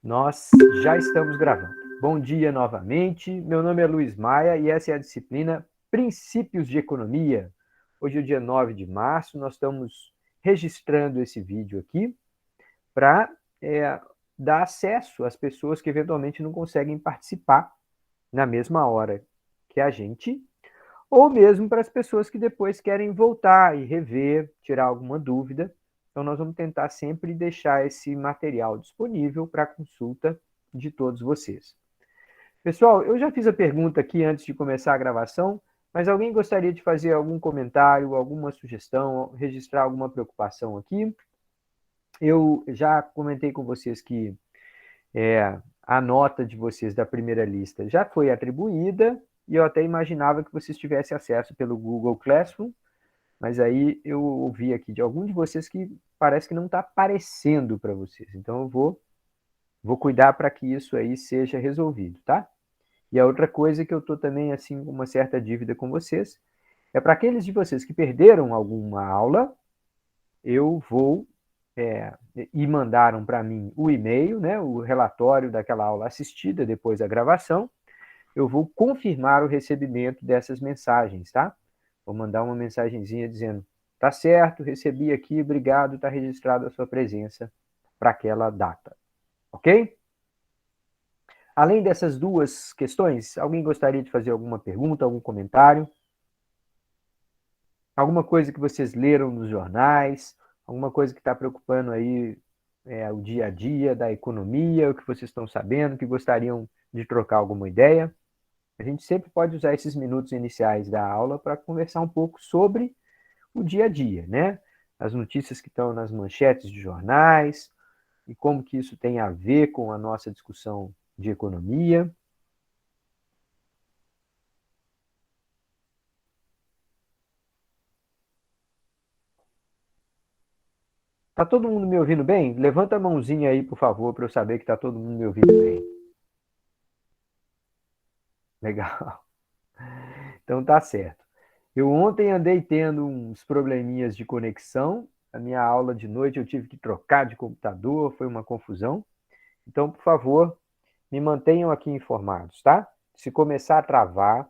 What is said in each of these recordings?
Nós já estamos gravando. Bom dia novamente. Meu nome é Luiz Maia e essa é a disciplina Princípios de Economia. Hoje é o dia 9 de março. Nós estamos registrando esse vídeo aqui para dar acesso às pessoas que eventualmente não conseguem participar na mesma hora que a gente, ou mesmo para as pessoas que depois querem voltar e rever, tirar alguma dúvida. Então, nós vamos tentar sempre deixar esse material disponível para consulta de todos vocês. Pessoal, eu já fiz a pergunta aqui antes de começar a gravação, mas alguém gostaria de fazer algum comentário, alguma sugestão, registrar alguma preocupação aqui? Eu já comentei com vocês que a nota de vocês da primeira lista já foi atribuída, e eu até imaginava que vocês tivessem acesso pelo Google Classroom, mas aí eu ouvi aqui de algum de vocês que parece que não está aparecendo para vocês. Então eu vou cuidar para que isso aí seja resolvido, tá? E a outra coisa que eu estou também, assim, com uma certa dívida com vocês, é para aqueles de vocês que perderam alguma aula, eu vou e mandaram para mim o e-mail, né, o relatório daquela aula assistida depois da gravação, eu vou confirmar o recebimento dessas mensagens, tá? Vou mandar uma mensagenzinha dizendo, tá certo, recebi aqui, obrigado, tá registrado a sua presença para aquela data, ok? Além dessas duas questões, alguém gostaria de fazer alguma pergunta, algum comentário? Alguma coisa que vocês leram nos jornais? Alguma coisa que está preocupando aí o dia a dia da economia, o que vocês estão sabendo, que gostariam de trocar alguma ideia? A gente sempre pode usar esses minutos iniciais da aula para conversar um pouco sobre o dia a dia, né? As notícias que estão nas manchetes de jornais e como que isso tem a ver com a nossa discussão de economia. Tá todo mundo me ouvindo bem? Levanta a mãozinha aí, por favor, para eu saber que tá todo mundo me ouvindo bem. Legal. Então tá certo. Eu ontem andei tendo uns probleminhas de conexão. A minha aula de noite eu tive que trocar de computador, foi uma confusão. Então, por favor, me mantenham aqui informados, tá? Se começar a travar,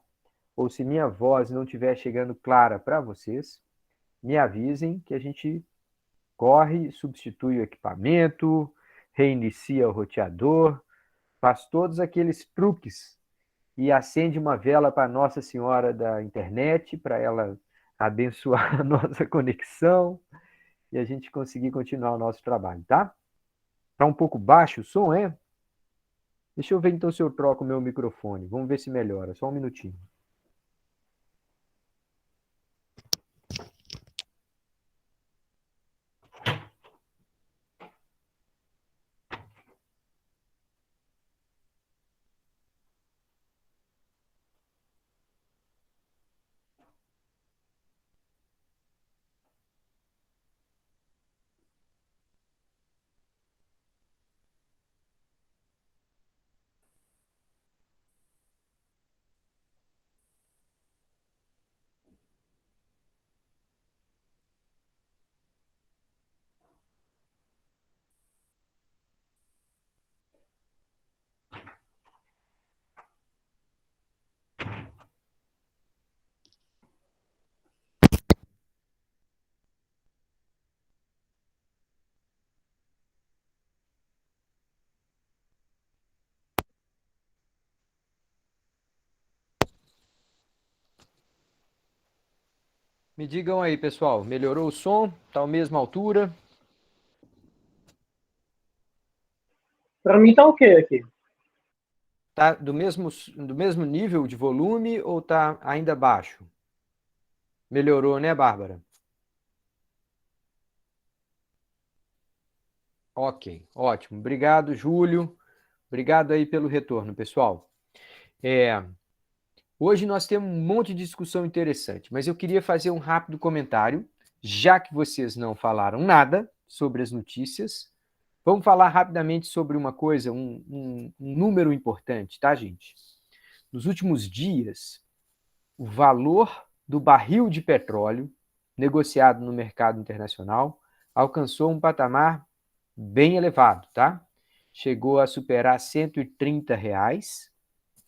ou se minha voz não estiver chegando clara para vocês, me avisem que a gente corre, substitui o equipamento, reinicia o roteador, faz todos aqueles truques e acende uma vela para Nossa Senhora da Internet, para ela abençoar a nossa conexão e a gente conseguir continuar o nosso trabalho, tá? Tá um pouco baixo o som, é? Deixa eu ver então se eu troco o meu microfone. Vamos ver se melhora. Só um minutinho. Me digam aí, pessoal, melhorou o som? Tá a mesma altura? Para mim tá ok aqui. Tá do mesmo nível de volume ou tá ainda baixo? Melhorou, né, Bárbara? Ok, ótimo. Obrigado, Júlio. Obrigado aí pelo retorno, pessoal. Hoje nós temos um monte de discussão interessante, mas eu queria fazer um rápido comentário, já que vocês não falaram nada sobre as notícias. Vamos falar rapidamente sobre uma coisa, um número importante, tá, gente? Nos últimos dias, o valor do barril de petróleo negociado no mercado internacional alcançou um patamar bem elevado, tá? chegou a superar R$ 130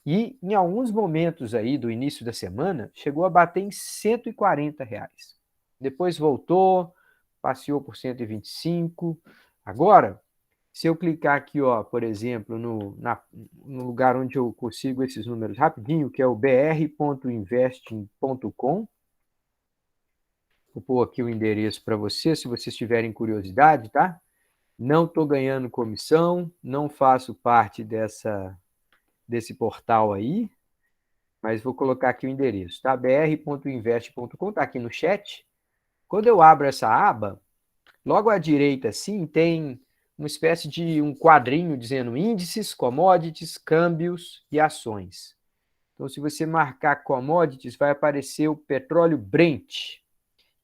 e, em alguns momentos aí do início da semana, chegou a bater em R$ 140. Depois voltou, passeou por 125. Agora, se eu clicar aqui, ó, por exemplo, no lugar onde eu consigo esses números rapidinho, que é o br.investing.com, vou pôr aqui o endereço para você, se vocês tiverem curiosidade, tá? Não estou ganhando comissão, não faço parte desse portal aí, mas vou colocar aqui o endereço, tá? br.invest.com, tá aqui no chat. Quando eu abro essa aba, logo à direita, assim, tem uma espécie de um quadrinho dizendo índices, commodities, câmbios e ações. Então, se você marcar commodities, vai aparecer o petróleo Brent.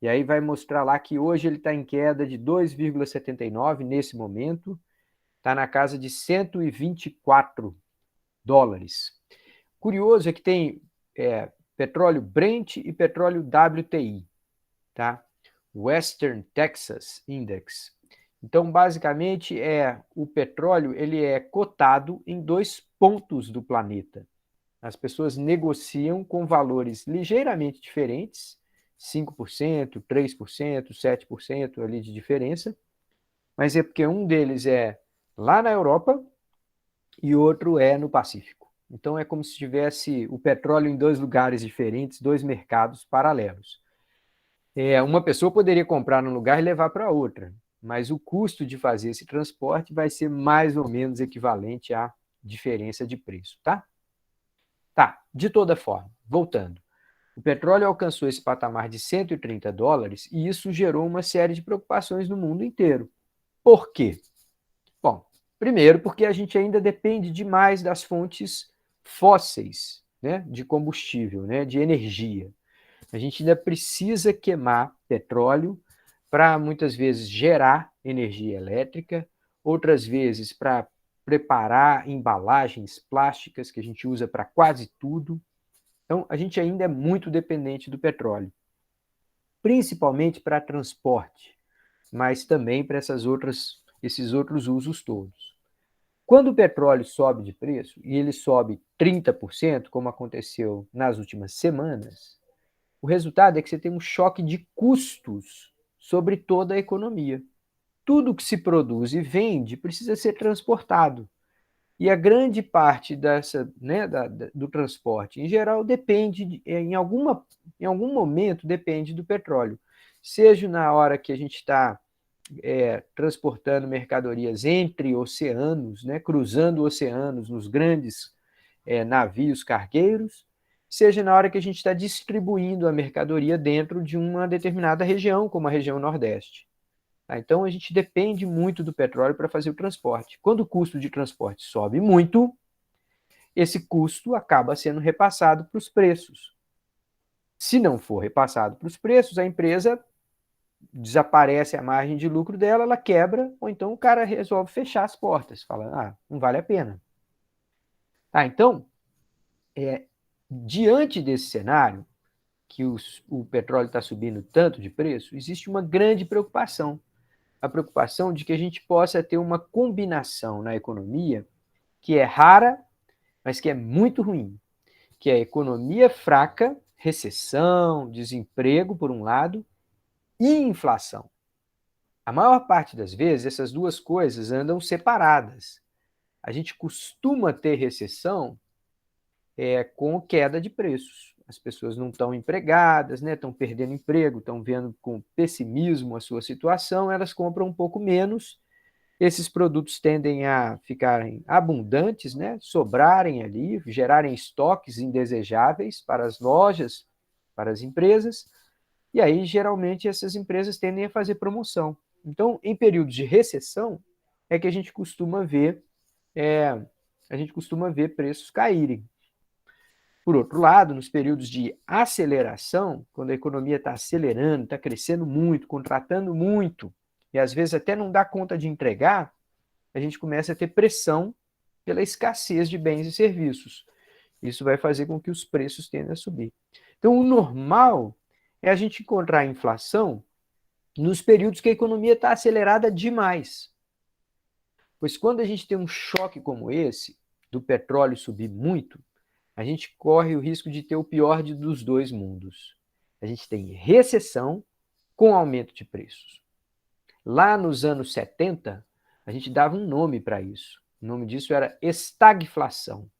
E aí vai mostrar lá que hoje ele está em queda de 2,79 nesse momento. Está na casa de $124. Curioso é que tem petróleo Brent e petróleo WTI, tá? Western Texas Index. Então, basicamente, o petróleo ele é cotado em 2 pontos do planeta. As pessoas negociam com valores ligeiramente diferentes, 5%, 3%, 7% ali de diferença, mas é porque um deles é lá na Europa e outro é no Pacífico. Então, é como se tivesse o petróleo em 2 lugares diferentes, 2 mercados paralelos. Uma pessoa poderia comprar num lugar e levar para outra, mas o custo de fazer esse transporte vai ser mais ou menos equivalente à diferença de preço, tá? Tá, de toda forma, voltando. O petróleo alcançou esse patamar de $130 e isso gerou uma série de preocupações no mundo inteiro. Por quê? Bom, primeiro porque a gente ainda depende demais das fontes fósseis, né, de combustível, né, de energia. A gente ainda precisa queimar petróleo para, muitas vezes, gerar energia elétrica, outras vezes para preparar embalagens plásticas que a gente usa para quase tudo. Então, a gente ainda é muito dependente do petróleo, principalmente para transporte, mas também para esses outros usos todos. Quando o petróleo sobe de preço, e ele sobe 30%, como aconteceu nas últimas semanas, o resultado é que você tem um choque de custos sobre toda a economia. Tudo que se produz e vende precisa ser transportado. E a grande parte do transporte, em geral, depende, em algum momento, depende do petróleo. Seja na hora que a gente está transportando mercadorias entre oceanos, né, cruzando oceanos nos grandes navios cargueiros, seja na hora que a gente está distribuindo a mercadoria dentro de uma determinada região, como a região Nordeste. Então, a gente depende muito do petróleo para fazer o transporte. Quando o custo de transporte sobe muito, esse custo acaba sendo repassado para os preços. Se não for repassado para os preços, a empresa desaparece a margem de lucro dela, ela quebra, ou então o cara resolve fechar as portas, fala, não vale a pena. Então, diante desse cenário, que o petróleo está subindo tanto de preço, existe uma grande preocupação. A preocupação de que a gente possa ter uma combinação na economia que é rara, mas que é muito ruim, que é a economia fraca, recessão, desemprego, por um lado, e inflação. A maior parte das vezes, essas duas coisas andam separadas. A gente costuma ter recessão com queda de preços. As pessoas não estão empregadas, né, estão perdendo emprego, estão vendo com pessimismo a sua situação, elas compram um pouco menos. Esses produtos tendem a ficarem abundantes, né, sobrarem ali, gerarem estoques indesejáveis para as lojas, para as empresas, e aí, geralmente, essas empresas tendem a fazer promoção. Então, em períodos de recessão, é que a gente costuma ver preços caírem. Por outro lado, nos períodos de aceleração, quando a economia está acelerando, está crescendo muito, contratando muito, e às vezes até não dá conta de entregar, a gente começa a ter pressão pela escassez de bens e serviços. Isso vai fazer com que os preços tendam a subir. Então, o normal é a gente encontrar inflação nos períodos que a economia está acelerada demais. Pois quando a gente tem um choque como esse, do petróleo subir muito, a gente corre o risco de ter o pior dos dois mundos. A gente tem recessão com aumento de preços. Lá nos anos 70, a gente dava um nome para isso. O nome disso era estagflação.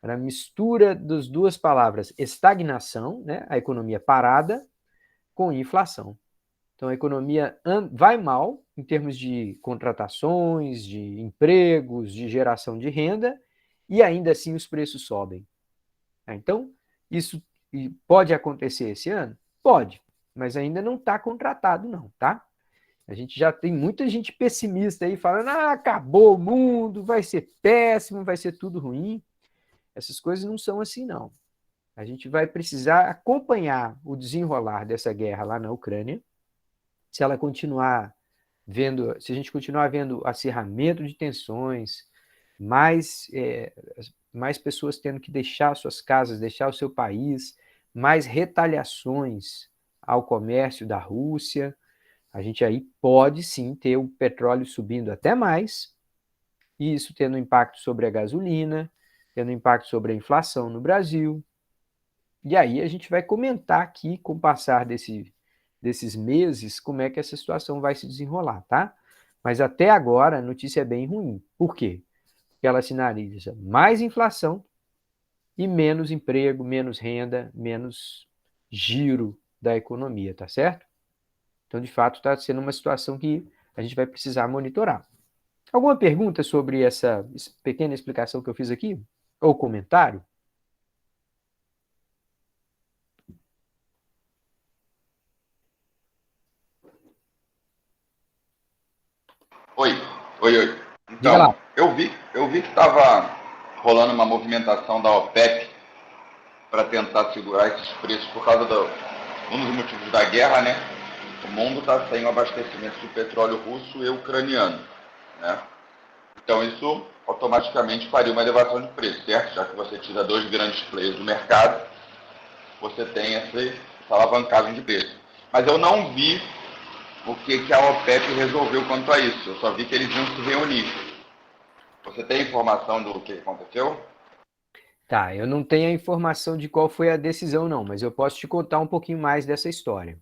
Era a mistura das duas palavras estagnação, né, a economia parada, com inflação. Então, a economia vai mal em termos de contratações, de empregos, de geração de renda, e ainda assim os preços sobem. Então, isso pode acontecer esse ano? Pode, mas ainda não está contratado não, tá? A gente já tem muita gente pessimista aí falando, acabou o mundo, vai ser péssimo, vai ser tudo ruim. Essas coisas não são assim, não. A gente vai precisar acompanhar o desenrolar dessa guerra lá na Ucrânia. Se ela continuar vendo, se a gente continuar vendo acirramento de tensões, mais pessoas tendo que deixar suas casas, deixar o seu país, mais retaliações ao comércio da Rússia, a gente aí pode sim ter o petróleo subindo até mais, e isso tendo impacto sobre a gasolina, tendo impacto sobre a inflação no Brasil. E aí a gente vai comentar aqui, com o passar desses meses, como é que essa situação vai se desenrolar, tá? Mas até agora a notícia é bem ruim. Por quê? Porque ela sinaliza mais inflação e menos emprego, menos renda, menos giro da economia, tá certo? Então, de fato, está sendo uma situação que a gente vai precisar monitorar. Alguma pergunta sobre essa pequena explicação que eu fiz aqui? Ou comentário? Oi. Diga Então, lá. eu vi que estava rolando uma movimentação da OPEP para tentar segurar esses preços por causa um dos motivos da guerra, né? O mundo está sem o abastecimento de petróleo russo e ucraniano, né? Então isso automaticamente faria uma elevação de preço, certo? Já que você tira dois grandes players do mercado, você tem essa alavancagem de preço. Mas eu não vi o que a OPEP resolveu quanto a isso. Eu só vi que eles iam se reunir. Você tem informação do que aconteceu? Tá, eu não tenho a informação de qual foi a decisão, não, mas eu posso te contar um pouquinho mais dessa história.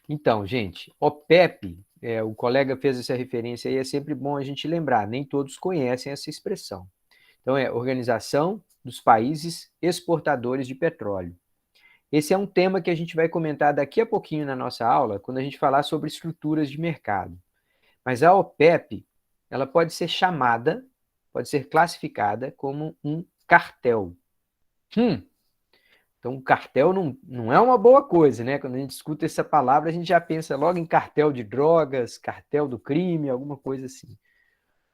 Então, gente, OPEP, o colega fez essa referência aí, é sempre bom a gente lembrar, nem todos conhecem essa expressão. Então, é Organização dos Países Exportadores de Petróleo. Esse é um tema que a gente vai comentar daqui a pouquinho na nossa aula, quando a gente falar sobre estruturas de mercado. Mas a OPEP, ela pode ser chamada, pode ser classificada como um cartel. Então, o cartel não é uma boa coisa, né? Quando a gente escuta essa palavra, a gente já pensa logo em cartel de drogas, cartel do crime, alguma coisa assim.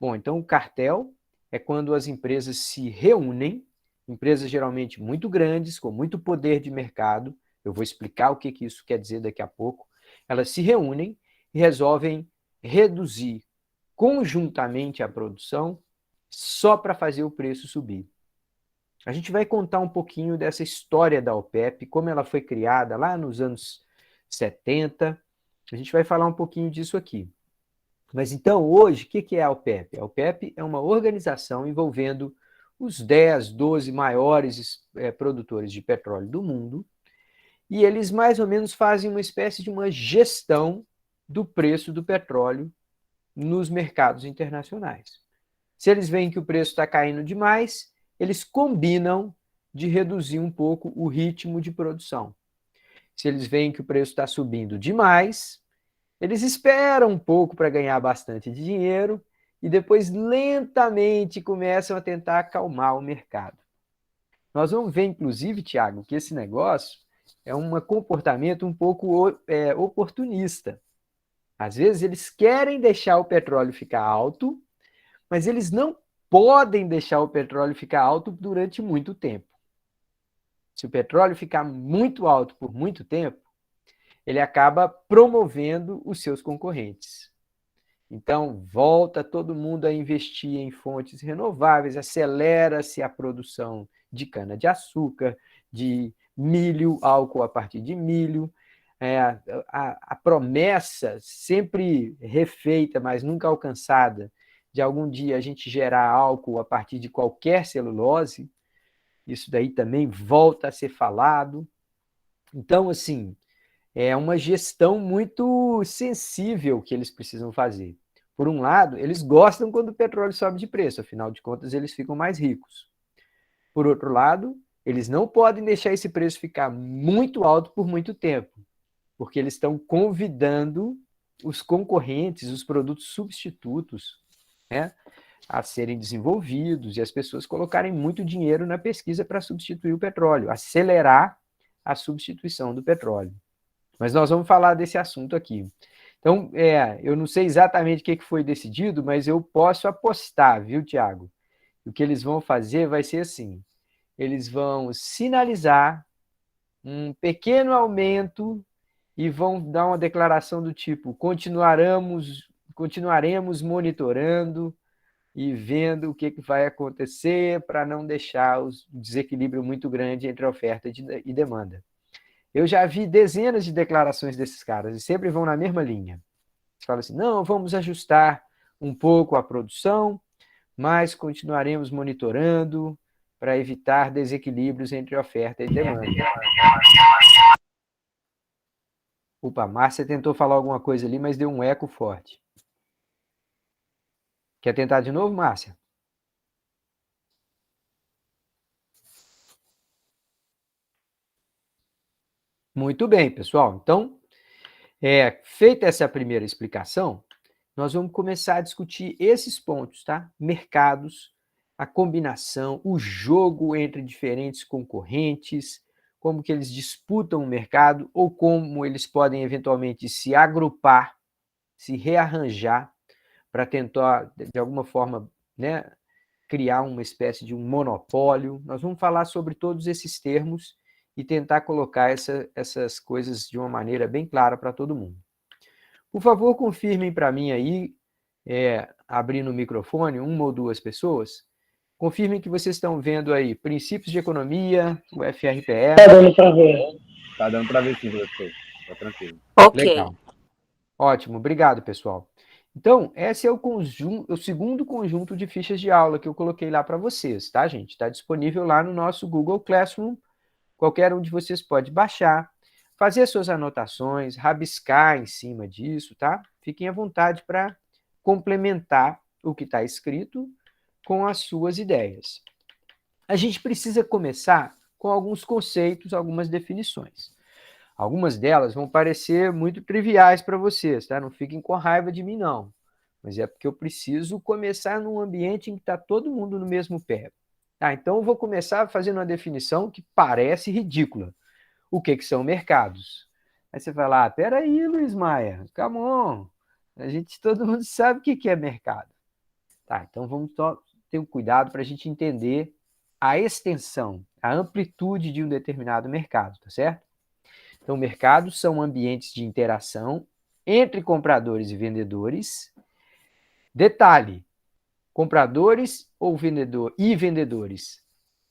Bom, então o cartel é quando as empresas se reúnem, empresas geralmente muito grandes, com muito poder de mercado, eu vou explicar o que isso quer dizer daqui a pouco, elas se reúnem e resolvem reduzir conjuntamente a produção só para fazer o preço subir. A gente vai contar um pouquinho dessa história da OPEP, como ela foi criada lá nos anos 70. A gente vai falar um pouquinho disso aqui. Mas então, hoje, o que é a OPEP? A OPEP é uma organização envolvendo os 10, 12 maiores produtores de petróleo do mundo, e eles mais ou menos fazem uma espécie de uma gestão do preço do petróleo nos mercados internacionais. Se eles veem que o preço está caindo demais, eles combinam de reduzir um pouco o ritmo de produção. Se eles veem que o preço está subindo demais, eles esperam um pouco para ganhar bastante dinheiro e depois lentamente começam a tentar acalmar o mercado. Nós vamos ver, inclusive, Tiago, que esse negócio é um comportamento um pouco oportunista. Às vezes eles querem deixar o petróleo ficar alto, mas eles não podem deixar o petróleo ficar alto durante muito tempo. Se o petróleo ficar muito alto por muito tempo, ele acaba promovendo os seus concorrentes. Então, volta todo mundo a investir em fontes renováveis, acelera-se a produção de cana-de-açúcar, de milho, álcool a partir de milho. A promessa sempre refeita, mas nunca alcançada, de algum dia a gente gerar álcool a partir de qualquer celulose. Isso daí também volta a ser falado. Então, assim, é uma gestão muito sensível que eles precisam fazer. Por um lado, eles gostam quando o petróleo sobe de preço, afinal de contas, eles ficam mais ricos. Por outro lado, eles não podem deixar esse preço ficar muito alto por muito tempo, porque eles estão convidando os concorrentes, os produtos substitutos, né, a serem desenvolvidos e as pessoas colocarem muito dinheiro na pesquisa para substituir o petróleo, acelerar a substituição do petróleo. Mas nós vamos falar desse assunto aqui. Então, eu não sei exatamente o que foi decidido, mas eu posso apostar, viu, Tiago? O que eles vão fazer vai ser assim: eles vão sinalizar um pequeno aumento e vão dar uma declaração do tipo: continuaremos monitorando e vendo o que vai acontecer para não deixar o desequilíbrio muito grande entre a oferta e demanda. Eu já vi dezenas de declarações desses caras e sempre vão na mesma linha. Eles falam assim: não, vamos ajustar um pouco a produção, mas continuaremos monitorando para evitar desequilíbrios entre oferta e demanda. Opa, Márcia tentou falar alguma coisa ali, mas deu um eco forte. Quer tentar de novo, Márcia? Muito bem, pessoal. Então, feita essa primeira explicação, nós vamos começar a discutir esses pontos, tá? Mercados, a combinação, o jogo entre diferentes concorrentes, como que eles disputam o mercado ou como eles podem eventualmente se agrupar, se rearranjar para tentar, de alguma forma, né, criar uma espécie de um monopólio. Nós vamos falar sobre todos esses termos e tentar colocar essas coisas de uma maneira bem clara para todo mundo. Por favor, confirmem para mim aí, abrindo o microfone, uma ou duas pessoas, confirmem que vocês estão vendo aí Princípios de Economia, o FRPE. Tá dando para ver. Tá dando para ver sim, professor. Tá tranquilo. Ok. Legal. Ótimo, obrigado, pessoal. Então, esse é o segundo conjunto de fichas de aula que eu coloquei lá para vocês, tá, gente? Está disponível lá no nosso Google Classroom. Qualquer um de vocês pode baixar, fazer suas anotações, rabiscar em cima disso, tá? Fiquem à vontade para complementar o que está escrito com as suas ideias. A gente precisa começar com alguns conceitos, algumas definições. Algumas delas vão parecer muito triviais para vocês, tá? Não fiquem com raiva de mim, não. Mas é porque eu preciso começar num ambiente em que está todo mundo no mesmo pé. Tá, então eu vou começar fazendo uma definição que parece ridícula. O que são mercados? Aí você vai lá, peraí, Luiz Maia, come on. Todo mundo sabe o que é mercado. Tá, então vamos ter um cuidado para a gente entender a extensão, a amplitude de um determinado mercado, tá certo? Então, mercados são ambientes de interação entre compradores e vendedores. Detalhe: compradores e vendedores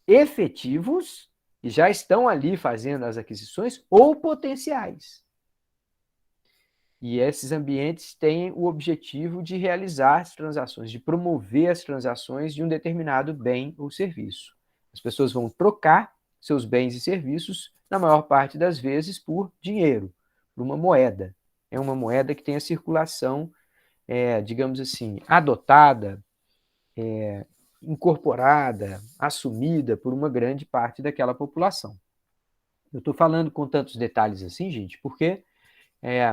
efetivos, que já estão ali fazendo as aquisições, ou potenciais. E esses ambientes têm o objetivo de realizar as transações, de promover as transações de um determinado bem ou serviço. As pessoas vão trocar seus bens e serviços, na maior parte das vezes, por dinheiro, por uma moeda. É uma moeda que tem a circulação, digamos assim, adotada, incorporada, assumida por uma grande parte daquela população. Eu estou falando com tantos detalhes assim, gente, porque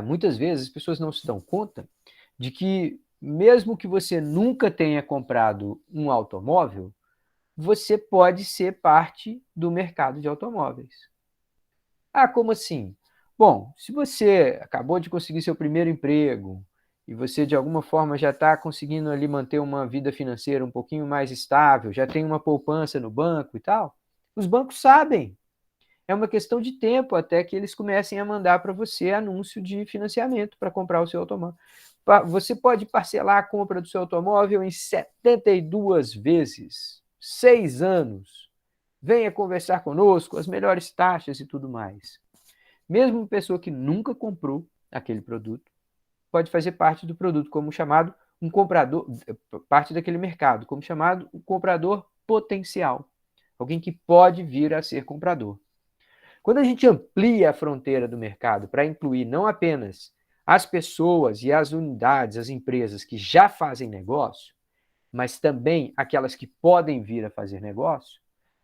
muitas vezes as pessoas não se dão conta de que, mesmo que você nunca tenha comprado um automóvel, você pode ser parte do mercado de automóveis. Ah, como assim? Bom, se você acabou de conseguir seu primeiro emprego e você de alguma forma já está conseguindo ali manter uma vida financeira um pouquinho mais estável, já tem uma poupança no banco e tal, os bancos sabem. É uma questão de tempo até que eles comecem a mandar para você anúncio de financiamento para comprar o seu automóvel. Você pode parcelar a compra do seu automóvel em 72 vezes, 6 anos. Venha conversar conosco, as melhores taxas e tudo mais. Mesmo uma pessoa que nunca comprou aquele produto pode fazer parte do produto como chamado um comprador, parte daquele mercado, como chamado um comprador potencial, alguém que pode vir a ser comprador. Quando a gente amplia a fronteira do mercado para incluir não apenas as pessoas e as unidades, as empresas que já fazem negócio, mas também aquelas que podem vir a fazer negócio,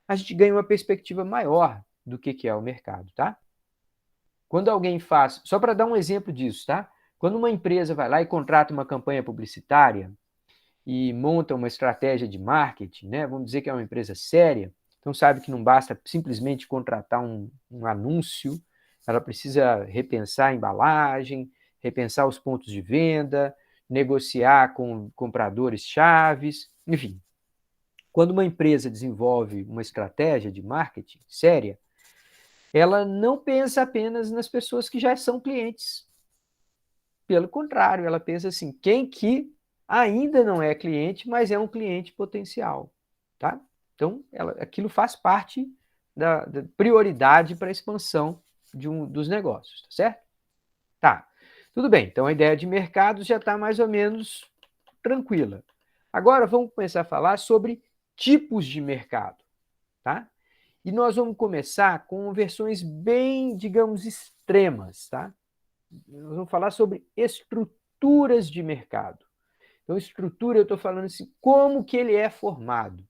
a gente ganha uma perspectiva maior do que é o mercado, tá? Quando alguém faz, só para dar um exemplo disso, tá? Quando uma empresa vai lá e contrata uma campanha publicitária e monta uma estratégia de marketing, né? Vamos dizer que é uma empresa séria, então sabe que não basta simplesmente contratar um anúncio, ela precisa repensar a embalagem, repensar os pontos de venda, negociar com compradores chaves, enfim. Quando uma empresa desenvolve uma estratégia de marketing séria, ela não pensa apenas nas pessoas que já são clientes. Pelo contrário, ela pensa assim, quem que ainda não é cliente, mas é um cliente potencial, tá? Então, aquilo faz parte da prioridade para a expansão dos negócios, tá certo? Tá, tudo bem. Então, a ideia de mercado já está mais ou menos tranquila. Agora, vamos começar a falar sobre tipos de mercado, tá? E nós vamos começar com versões bem, digamos, extremas, tá? Nós vamos falar sobre estruturas de mercado. Então, estrutura, eu estou falando assim, como que ele é formado?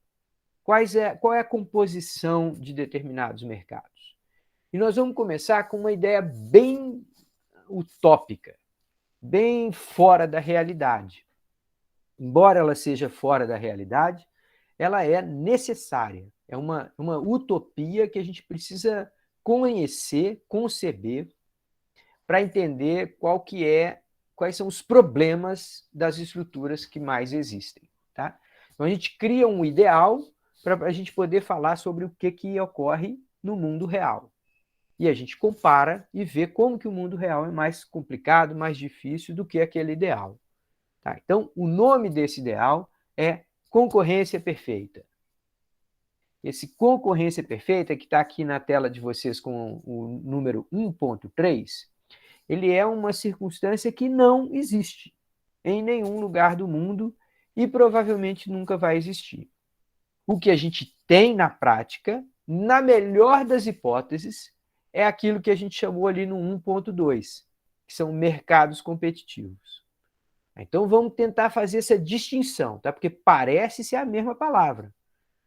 Qual é a composição de determinados mercados? E nós vamos começar com uma ideia bem utópica, bem fora da realidade. Embora ela seja fora da realidade, ela é necessária. É uma utopia que a gente precisa conhecer, conceber, para entender quais são os problemas das estruturas que mais existem. Tá? Então, a gente cria um ideal para a gente poder falar sobre o que ocorre no mundo real. E a gente compara e vê como que o mundo real é mais complicado, mais difícil do que aquele ideal. Tá? Então, o nome desse ideal é concorrência perfeita. Esse concorrência perfeita, que está aqui na tela de vocês com o número 1.3, ele é uma circunstância que não existe em nenhum lugar do mundo e provavelmente nunca vai existir. O que a gente tem na prática, na melhor das hipóteses, é aquilo que a gente chamou ali no 1.2, que são mercados competitivos. Então vamos tentar fazer essa distinção, tá? Porque parece ser a mesma palavra.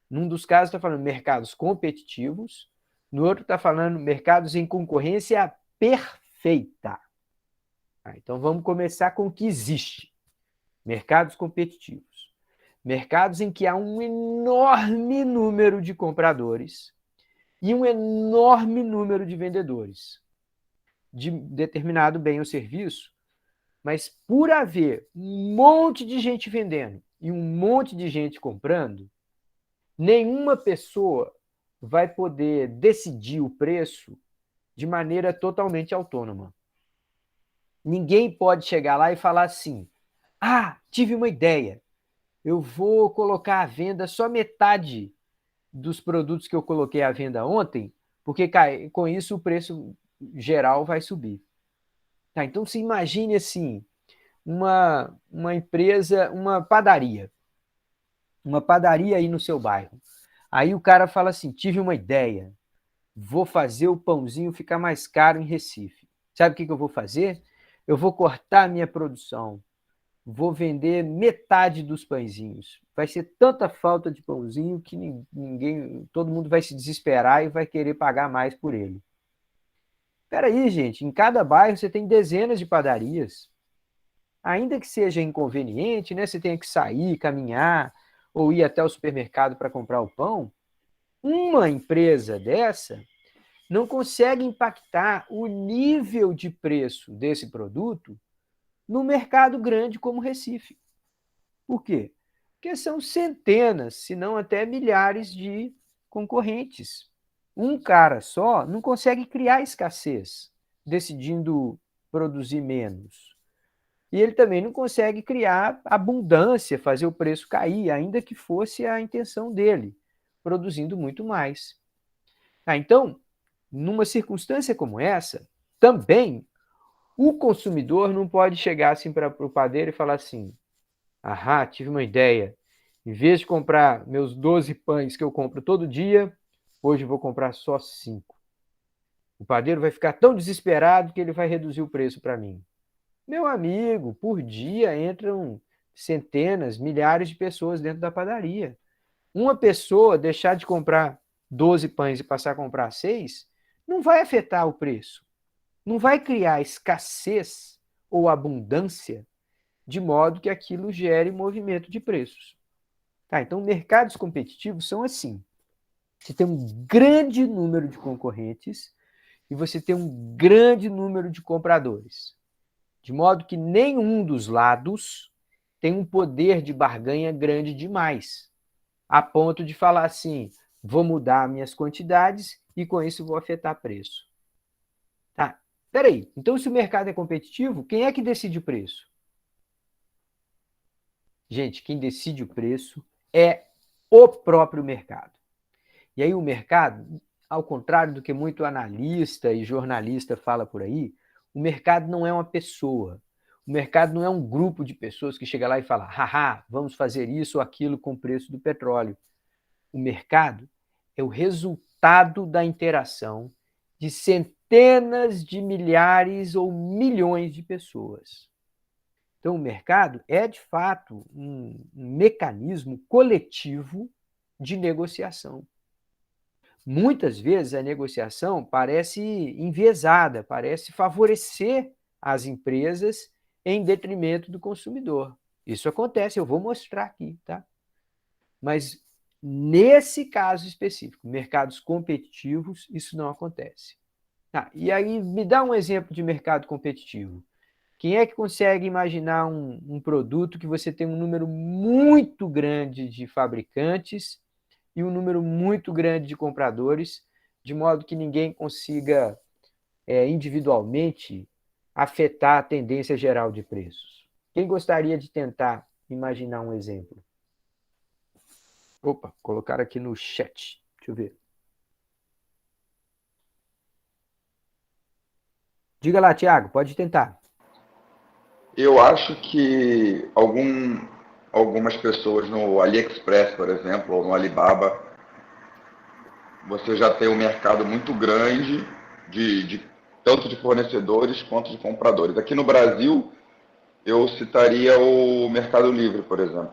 Num dos casos está falando mercados competitivos, no outro está falando mercados em concorrência perfeita. Então vamos começar com o que existe. Mercados competitivos. Mercados em que há um enorme número de compradores e um enorme número de vendedores de determinado bem ou serviço, mas por haver um monte de gente vendendo e um monte de gente comprando, nenhuma pessoa vai poder decidir o preço de maneira totalmente autônoma. Ninguém pode chegar lá e falar assim, tive uma ideia, eu vou colocar à venda só metade dos produtos que eu coloquei à venda ontem, porque com isso o preço geral vai subir. Tá, então, se imagine assim, uma empresa, uma padaria aí no seu bairro. Aí o cara fala assim, tive uma ideia, vou fazer o pãozinho ficar mais caro em Recife. Sabe o que eu vou fazer? Eu vou cortar a minha produção, vou vender metade dos pãezinhos. Vai ser tanta falta de pãozinho que todo mundo vai se desesperar e vai querer pagar mais por ele. Espera aí, gente, em cada bairro você tem dezenas de padarias. Ainda que seja inconveniente, né, você tenha que sair, caminhar ou ir até o supermercado para comprar o pão, uma empresa dessa não consegue impactar o nível de preço desse produto no mercado grande como Recife. Por quê? Porque são centenas, se não até milhares de concorrentes. Um cara só não consegue criar escassez, decidindo produzir menos. E ele também não consegue criar abundância, fazer o preço cair, ainda que fosse a intenção dele, produzindo muito mais. Então, numa circunstância como essa, também o consumidor não pode chegar assim para o padeiro e falar assim, Ahá, tive uma ideia. Em vez de comprar meus 12 pães que eu compro todo dia, hoje eu vou comprar só 5. O padeiro vai ficar tão desesperado que ele vai reduzir o preço para mim. Meu amigo, por dia entram centenas, milhares de pessoas dentro da padaria. Uma pessoa deixar de comprar 12 pães e passar a comprar 6, não vai afetar o preço. Não vai criar escassez ou abundância de modo que aquilo gere movimento de preços. Tá, então, mercados competitivos são assim. Você tem um grande número de concorrentes e você tem um grande número de compradores. De modo que nenhum dos lados tem um poder de barganha grande demais, a ponto de falar assim, vou mudar minhas quantidades e com isso vou afetar preço. Tá, peraí, então se o mercado é competitivo, quem é que decide o preço? Gente, quem decide o preço é o próprio mercado. E aí o mercado, ao contrário do que muito analista e jornalista fala por aí, o mercado não é uma pessoa. O mercado não é um grupo de pessoas que chega lá e fala, haha, vamos fazer isso ou aquilo com o preço do petróleo. O mercado é o resultado da interação de centenas de milhares ou milhões de pessoas. Então, o mercado é, de fato, um mecanismo coletivo de negociação. Muitas vezes a negociação parece enviesada, parece favorecer as empresas em detrimento do consumidor. Isso acontece, eu vou mostrar aqui, tá? Mas nesse caso específico, mercados competitivos, isso não acontece. E aí, me dá um exemplo de mercado competitivo. Quem é que consegue imaginar um produto que você tem um número muito grande de fabricantes e um número muito grande de compradores, de modo que ninguém consiga individualmente afetar a tendência geral de preços? Quem gostaria de tentar imaginar um exemplo? Opa, colocaram aqui no chat. Deixa eu ver. Diga lá, Thiago, pode tentar. Eu acho que algumas pessoas no AliExpress, por exemplo, ou no Alibaba, você já tem um mercado muito grande tanto de fornecedores quanto de compradores. Aqui no Brasil, eu citaria o Mercado Livre, por exemplo.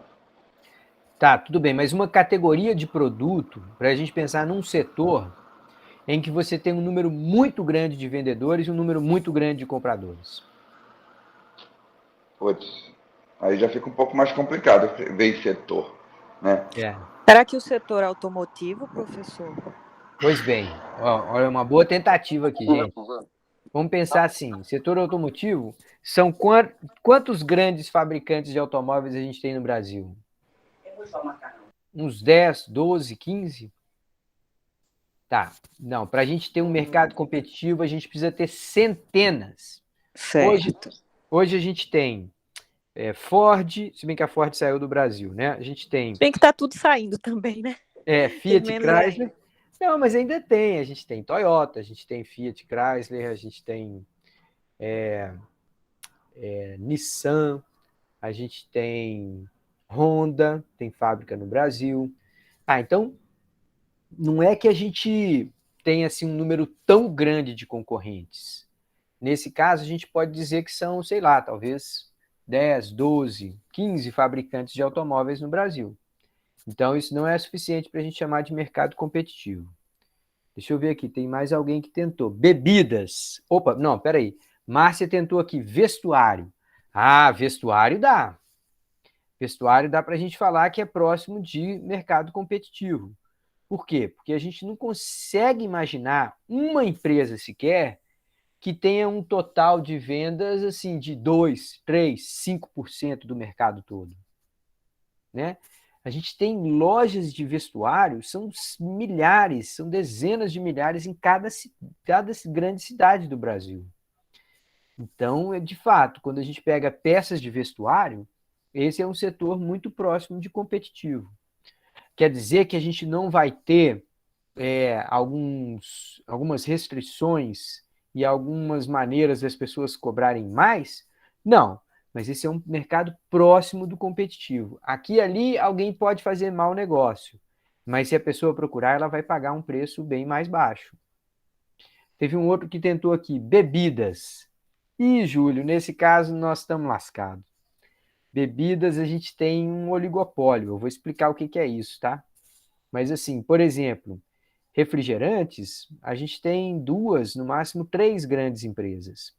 Tá, tudo bem, mas uma categoria de produto, para a gente pensar num setor em que você tem um número muito grande de vendedores e um número muito grande de compradores. Putz, aí já fica um pouco mais complicado ver em setor, né? Será que o setor automotivo, professor? Pois bem, olha, uma boa tentativa aqui, gente. Vamos pensar assim, setor automotivo, são quantos grandes fabricantes de automóveis a gente tem no Brasil? Uns 10, 12, 15? Tá, não, para a gente ter um mercado competitivo, a gente precisa ter centenas. Certo. Hoje a gente tem Ford, se bem que a Ford saiu do Brasil, né? A gente tem Se bem que tá tudo saindo também, né? Fiat Tem menos Chrysler. ainda. Não, mas ainda tem. A gente tem Toyota, a gente tem Fiat Chrysler, a gente tem Nissan, a gente tem Honda, tem fábrica no Brasil. Então, não é que a gente tem assim, um número tão grande de concorrentes. Nesse caso, a gente pode dizer que são, sei lá, talvez 10, 12, 15 fabricantes de automóveis no Brasil. Então, isso não é suficiente para a gente chamar de mercado competitivo. Deixa eu ver aqui, tem mais alguém que tentou. Bebidas. Opa, não, peraí. Márcia tentou aqui, vestuário. Vestuário dá. Vestuário dá para a gente falar que é próximo de mercado competitivo. Por quê? Porque a gente não consegue imaginar uma empresa sequer que tenha um total de vendas assim de 2, 3, 5% do mercado todo. Né? A gente tem lojas de vestuário, são milhares, são dezenas de milhares em cada grande cidade do Brasil. Então, de fato, quando a gente pega peças de vestuário, esse é um setor muito próximo de competitivo. Quer dizer que a gente não vai ter algumas restrições e algumas maneiras das pessoas cobrarem mais? Não, Mas esse é um mercado próximo do competitivo. Aqui e ali alguém pode fazer mau negócio, mas se a pessoa procurar, ela vai pagar um preço bem mais baixo. Teve um outro que tentou aqui, bebidas. Ih, Júlio, nesse caso nós estamos lascados. Bebidas, a gente tem um oligopólio. Eu vou explicar o que é isso, tá? Mas assim, por exemplo, refrigerantes, a gente tem 2, no máximo 3 grandes empresas.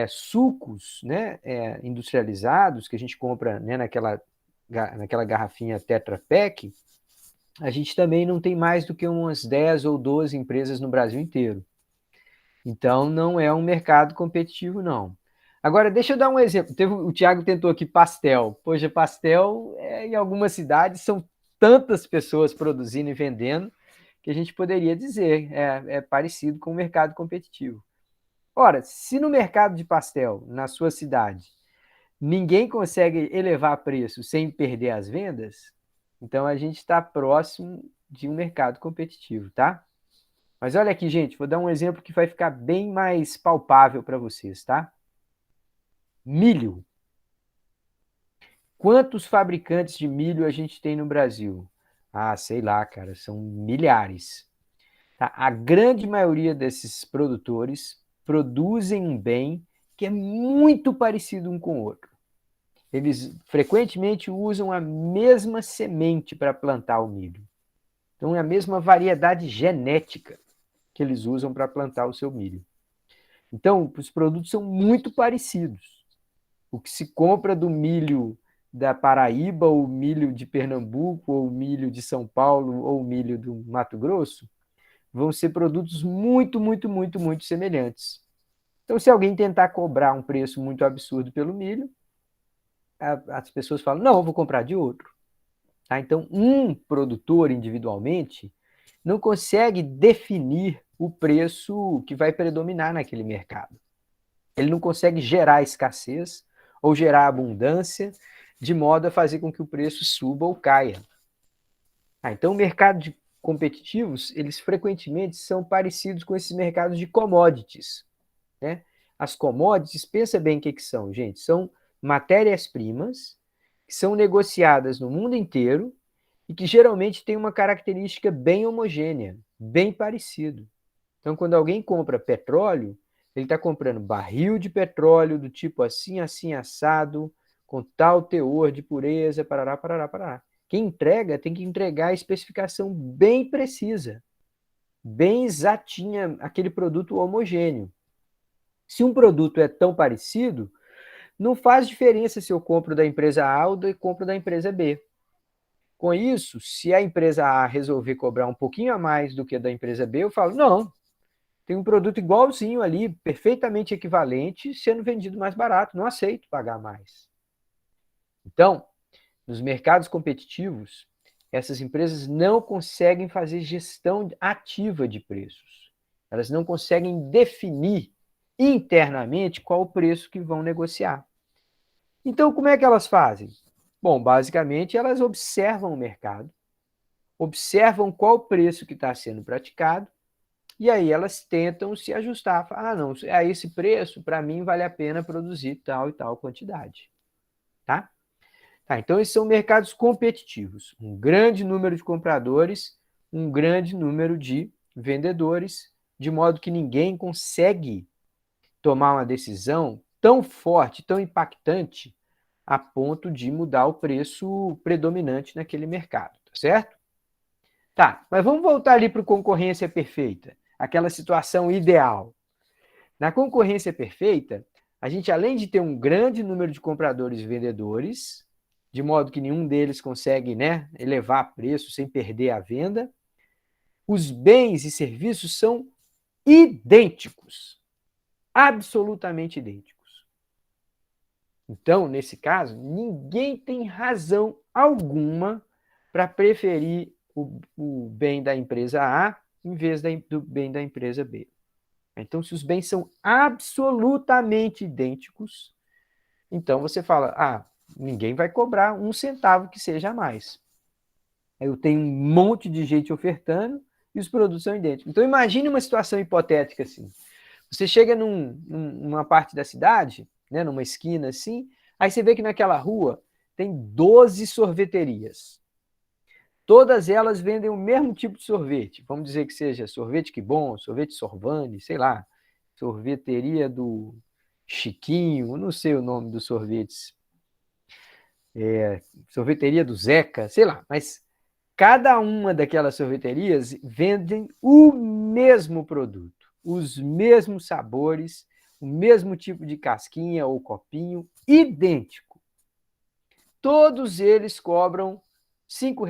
Sucos, né, industrializados, que a gente compra, né, naquela garrafinha Tetra Pak, a gente também não tem mais do que umas 10 ou 12 empresas no Brasil inteiro. Então, não é um mercado competitivo, não. Agora, deixa eu dar um exemplo. O Thiago tentou aqui pastel. Poxa, pastel, em algumas cidades, são tantas pessoas produzindo e vendendo que a gente poderia dizer, é parecido com o mercado competitivo. Ora, se no mercado de pastel, na sua cidade, ninguém consegue elevar preço sem perder as vendas, então a gente está próximo de um mercado competitivo, tá? Mas olha aqui, gente, vou dar um exemplo que vai ficar bem mais palpável para vocês, tá? Milho. Quantos fabricantes de milho a gente tem no Brasil? Ah, sei lá, cara, são milhares. Tá? A grande maioria desses produtores produzem um bem que é muito parecido um com o outro. Eles frequentemente usam a mesma semente para plantar o milho. Então, é a mesma variedade genética que eles usam para plantar o seu milho. Então, os produtos são muito parecidos. O que se compra do milho da Paraíba, ou milho de Pernambuco, ou milho de São Paulo, ou milho do Mato Grosso, vão ser produtos muito, muito, muito, muito semelhantes. Então, se alguém tentar cobrar um preço muito absurdo pelo milho, as pessoas falam, não, eu vou comprar de outro. Tá? Então, um produtor individualmente não consegue definir o preço que vai predominar naquele mercado. Ele não consegue gerar escassez ou gerar abundância de modo a fazer com que o preço suba ou caia. Então, o mercado de competitivos, eles frequentemente são parecidos com esses mercados de commodities. Né? As commodities, pensa bem o que são, gente. São matérias-primas que são negociadas no mundo inteiro e que geralmente têm uma característica bem homogênea, bem parecido. Então, quando alguém compra petróleo, ele está comprando barril de petróleo do tipo assim, assim, assado, com tal teor de pureza, parará, parará, parará. Quem entrega tem que entregar a especificação bem precisa, bem exatinha, aquele produto homogêneo. Se um produto é tão parecido, não faz diferença se eu compro da empresa A ou eu compro da empresa B. Com isso, se a empresa A resolver cobrar um pouquinho a mais do que a da empresa B, eu falo, não, tem um produto igualzinho ali, perfeitamente equivalente, sendo vendido mais barato, não aceito pagar mais. Então, nos mercados competitivos, essas empresas não conseguem fazer gestão ativa de preços. Elas não conseguem definir internamente qual o preço que vão negociar. Então, como é que elas fazem? Bom, basicamente, elas observam o mercado, observam qual o preço que está sendo praticado, e aí elas tentam se ajustar. Ah, não, a esse preço, para mim, vale a pena produzir tal e tal quantidade. Tá? Então, esses são mercados competitivos. Um grande número de compradores, um grande número de vendedores, de modo que ninguém consegue tomar uma decisão tão forte, tão impactante, a ponto de mudar o preço predominante naquele mercado, tá certo? Tá, mas vamos voltar ali para a concorrência perfeita, aquela situação ideal. Na concorrência perfeita, a gente, além de ter um grande número de compradores e vendedores, de modo que nenhum deles consegue, né, elevar preço sem perder a venda, os bens e serviços são idênticos, absolutamente idênticos. Então, nesse caso, ninguém tem razão alguma para preferir o bem da empresa A em vez do bem da empresa B. Então, se os bens são absolutamente idênticos, então você fala, ninguém vai cobrar um centavo que seja a mais. Eu tenho um monte de gente ofertando e os produtos são idênticos. Então, imagine uma situação hipotética assim. Você chega numa parte da cidade, né, numa esquina assim, Aí você vê que naquela rua tem 12 sorveterias. Todas elas vendem o mesmo tipo de sorvete. Vamos dizer que seja sorvete Que Bom, sorvete Sorvani, sei lá, sorveteria do Chiquinho, não sei o nome dos sorvetes. Sorveteria do Zeca, sei lá, mas cada uma daquelas sorveterias vendem o mesmo produto, os mesmos sabores, o mesmo tipo de casquinha ou copinho, idêntico. Todos eles cobram R$ 5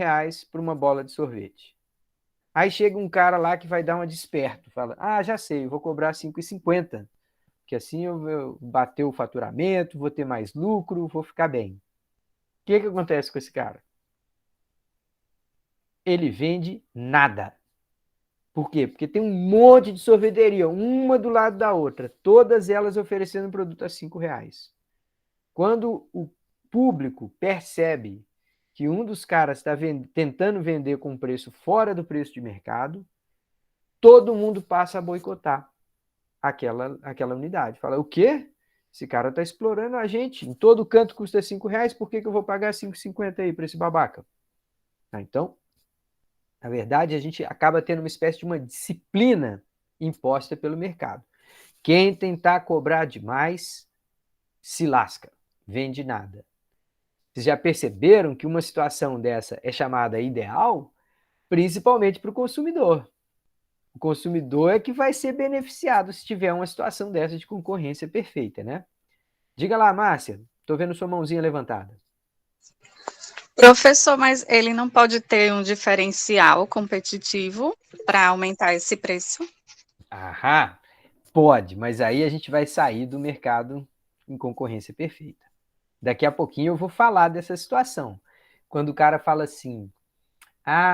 por uma bola de sorvete. Aí chega um cara lá que vai dar uma desperto, fala, já sei, eu vou cobrar R$ 5,50, porque assim eu vou bater o faturamento, vou ter mais lucro, vou ficar bem. O que acontece com esse cara? Ele vende nada. Por quê? Porque tem um monte de sorveteria, uma do lado da outra, todas elas oferecendo produto a R$ 5. Quando o público percebe que um dos caras está tentando vender com um preço fora do preço de mercado, todo mundo passa a boicotar aquela unidade. Fala, o quê? Esse cara está explorando a gente. Em todo canto custa R$ 5, por que eu vou pagar R$ 5,50 aí para esse babaca? Então, na verdade, a gente acaba tendo uma espécie de uma disciplina imposta pelo mercado. Quem tentar cobrar demais, se lasca, vende nada. Vocês já perceberam que uma situação dessa é chamada ideal? Principalmente para o consumidor. O consumidor é que vai ser beneficiado se tiver uma situação dessa de concorrência perfeita, né? Diga lá, Márcia, estou vendo sua mãozinha levantada. Professor, mas ele não pode ter um diferencial competitivo para aumentar esse preço? Pode, mas aí a gente vai sair do mercado em concorrência perfeita. Daqui a pouquinho eu vou falar dessa situação. Quando o cara fala assim,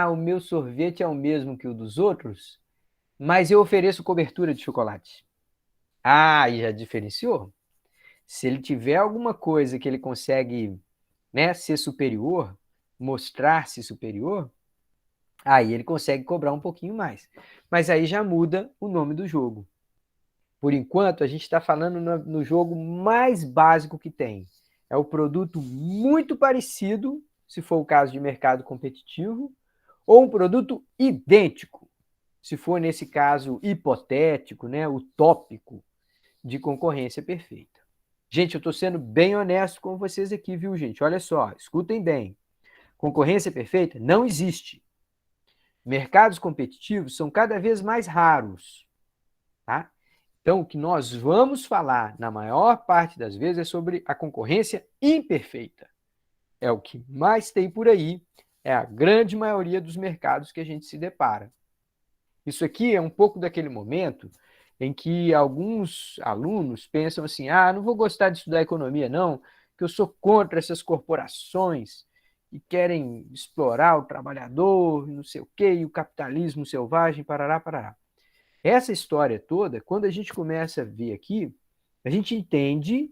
o meu sorvete é o mesmo que o dos outros, mas eu ofereço cobertura de chocolate. E já diferenciou? Se ele tiver alguma coisa que ele consegue, né, ser superior, mostrar-se superior, aí ele consegue cobrar um pouquinho mais. Mas aí já muda o nome do jogo. Por enquanto, a gente está falando no jogo mais básico que tem. É o produto muito parecido, se for o caso de mercado competitivo, ou um produto idêntico, se for nesse caso hipotético, né, utópico, de concorrência perfeita. Gente, eu estou sendo bem honesto com vocês aqui, viu, gente? Olha só, escutem bem. Concorrência perfeita não existe. Mercados competitivos são cada vez mais raros, tá? Então, o que nós vamos falar, na maior parte das vezes, é sobre a concorrência imperfeita. É o que mais tem por aí, é a grande maioria dos mercados que a gente se depara. Isso aqui é um pouco daquele momento em que alguns alunos pensam assim, não vou gostar de estudar economia não, que eu sou contra essas corporações que querem explorar o trabalhador, não sei o quê, e o capitalismo selvagem, parará, parará. Essa história toda, quando a gente começa a ver aqui, a gente entende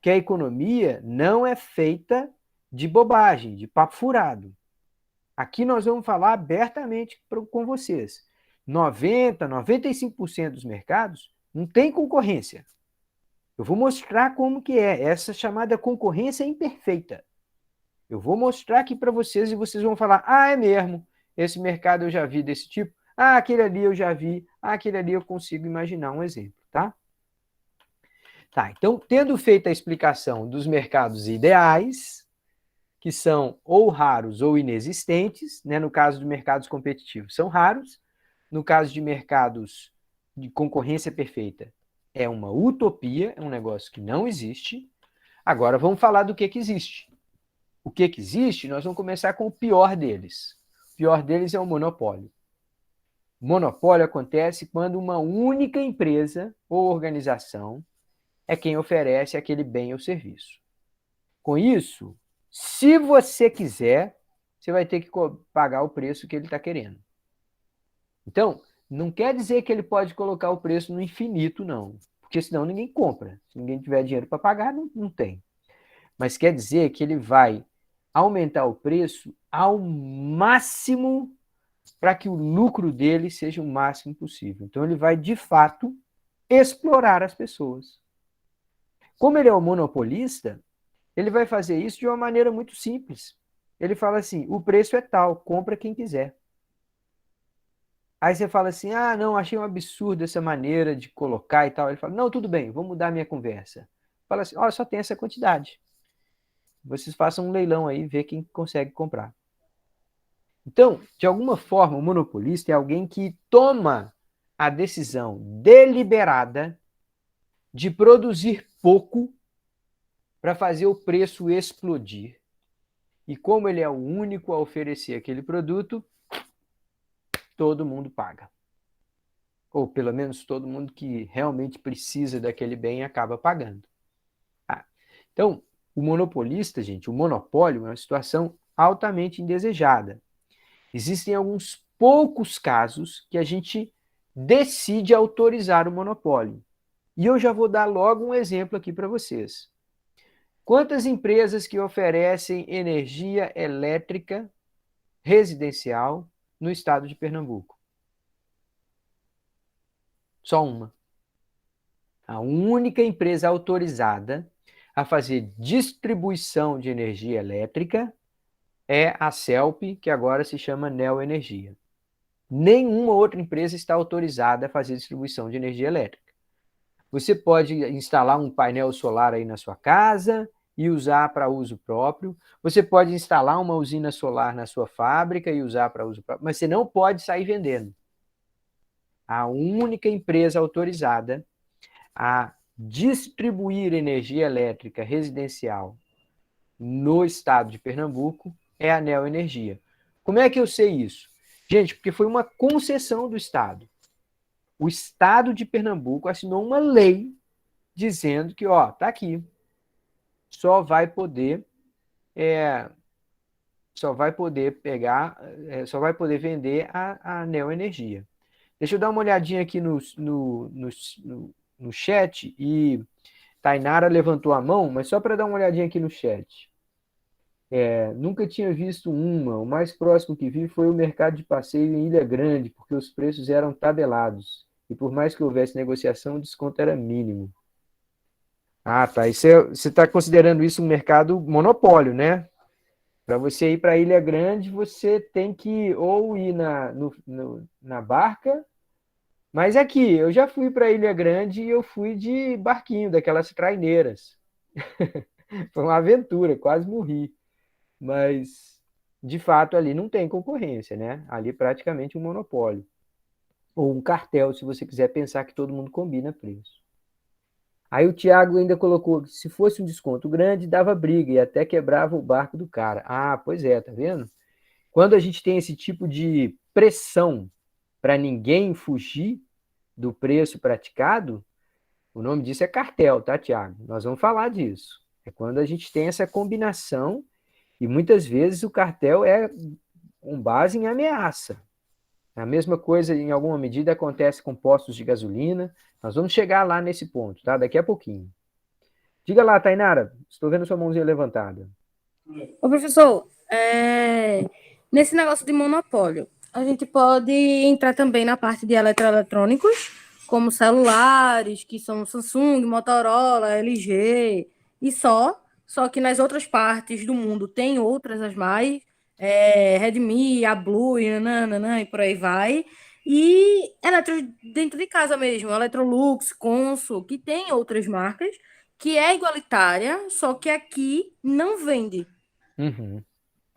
que a economia não é feita de bobagem, de papo furado. Aqui nós vamos falar abertamente com vocês. 95% dos mercados não tem concorrência. Eu vou mostrar como que é essa chamada concorrência imperfeita. Eu vou mostrar aqui para vocês e vocês vão falar, é mesmo, esse mercado eu já vi desse tipo, aquele ali eu já vi, aquele ali eu consigo imaginar um exemplo, tá? Então, tendo feito a explicação dos mercados ideais, que são ou raros ou inexistentes, né? No caso de mercados competitivos, são raros. No caso de mercados de concorrência perfeita, é uma utopia, é um negócio que não existe. Agora, vamos falar do que existe. O que existe, nós vamos começar com o pior deles. O pior deles é o monopólio. O monopólio acontece quando uma única empresa ou organização é quem oferece aquele bem ou serviço. Com isso, se você quiser, você vai ter que pagar o preço que ele está querendo. Então, não quer dizer que ele pode colocar o preço no infinito, não. Porque senão ninguém compra. Se ninguém tiver dinheiro para pagar, não tem. Mas quer dizer que ele vai aumentar o preço ao máximo para que o lucro dele seja o máximo possível. Então, ele vai, de fato, explorar as pessoas. Como ele é o monopolista, Ele vai fazer isso de uma maneira muito simples. Ele fala assim, o preço é tal, compra quem quiser. Aí você fala assim, ah, não, achei um absurdo essa maneira de colocar e tal. Ele fala, não, tudo bem, vou mudar minha conversa. Fala assim, ó, só tem essa quantidade. Vocês façam um leilão aí, vê quem consegue comprar. Então, de alguma forma, o monopolista é alguém que toma a decisão deliberada de produzir pouco para fazer o preço explodir. E como ele é o único a oferecer aquele produto, todo mundo paga. Ou pelo menos todo mundo que realmente precisa daquele bem acaba pagando. Então, o monopolista, gente, o monopólio é uma situação altamente indesejada. Existem alguns poucos casos que a gente decide autorizar o monopólio. E eu já vou dar logo um exemplo aqui para vocês. Quantas empresas que oferecem energia elétrica residencial no estado de Pernambuco? Só uma. A única empresa autorizada a fazer distribuição de energia elétrica é a CELP, que agora se chama Neoenergia. Nenhuma outra empresa está autorizada a fazer distribuição de energia elétrica. Você pode instalar um painel solar aí na sua casa e usar para uso próprio. Você pode instalar uma usina solar na sua fábrica e usar para uso próprio, mas você não pode sair vendendo. A única empresa autorizada a distribuir energia elétrica residencial no estado de Pernambuco é a Neoenergia. Como é que eu sei isso? Gente, porque foi uma concessão do estado. O estado de Pernambuco assinou uma lei dizendo que, ó, tá aqui, só vai poder vender a Neoenergia. Deixa eu dar uma olhadinha aqui no chat e Tainara levantou a mão, mas só para dar uma olhadinha aqui no chat. Nunca tinha visto uma. O mais próximo que vi foi o mercado de passeio em Ilha Grande, porque os preços eram tabelados. E por mais que houvesse negociação, o desconto era mínimo. Ah, tá. E você está considerando isso um mercado monopólio, né? Para você ir para Ilha Grande, você tem que ou ir na barca. Mas aqui, eu já fui para Ilha Grande e eu fui de barquinho, daquelas traineiras. Foi uma aventura, quase morri. Mas, de fato, ali não tem concorrência, né? Ali é praticamente um monopólio. Ou um cartel, se você quiser pensar que todo mundo combina preço. Aí o Thiago ainda colocou que se fosse um desconto grande, dava briga e até quebrava o barco do cara. Ah, pois é, tá vendo? Quando a gente tem esse tipo de pressão para ninguém fugir do preço praticado, o nome disso é cartel, tá, Thiago? Nós vamos falar disso. É quando a gente tem essa combinação e muitas vezes o cartel é com base em ameaça. A mesma coisa, em alguma medida, acontece com postos de gasolina. Nós vamos chegar lá nesse ponto, tá? Daqui a pouquinho. Diga lá, Tainara. Estou vendo sua mãozinha levantada. Ô, professor, nesse negócio de monopólio, a gente pode entrar também na parte de eletroeletrônicos, como celulares, que são Samsung, Motorola, LG, e só que nas outras partes do mundo tem outras as mais, Redmi, a Blue, e nananã, e por aí vai. E eletro dentro de casa mesmo, Electrolux, Consul, que tem outras marcas, que é igualitária, só que aqui não vende. Uhum.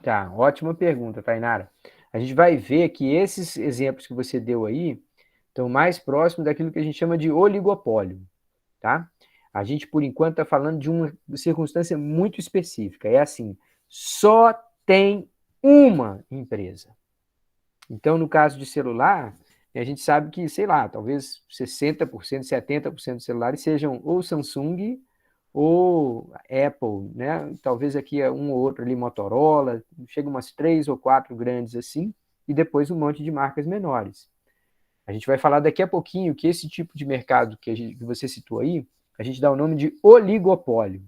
Tá, ótima pergunta, Tainara. A gente vai ver que esses exemplos que você deu aí estão mais próximos daquilo que a gente chama de oligopólio, tá? A gente, por enquanto, está falando de uma circunstância muito específica. É assim, só tem uma empresa. Então, no caso de celular, a gente sabe que, sei lá, talvez 60%, 70% dos celulares sejam ou Samsung ou Apple, né? Talvez aqui um ou outro ali Motorola, chega umas 3 ou 4 grandes assim, e depois um monte de marcas menores. A gente vai falar daqui a pouquinho que esse tipo de mercado que você citou aí, a gente dá o nome de oligopólio.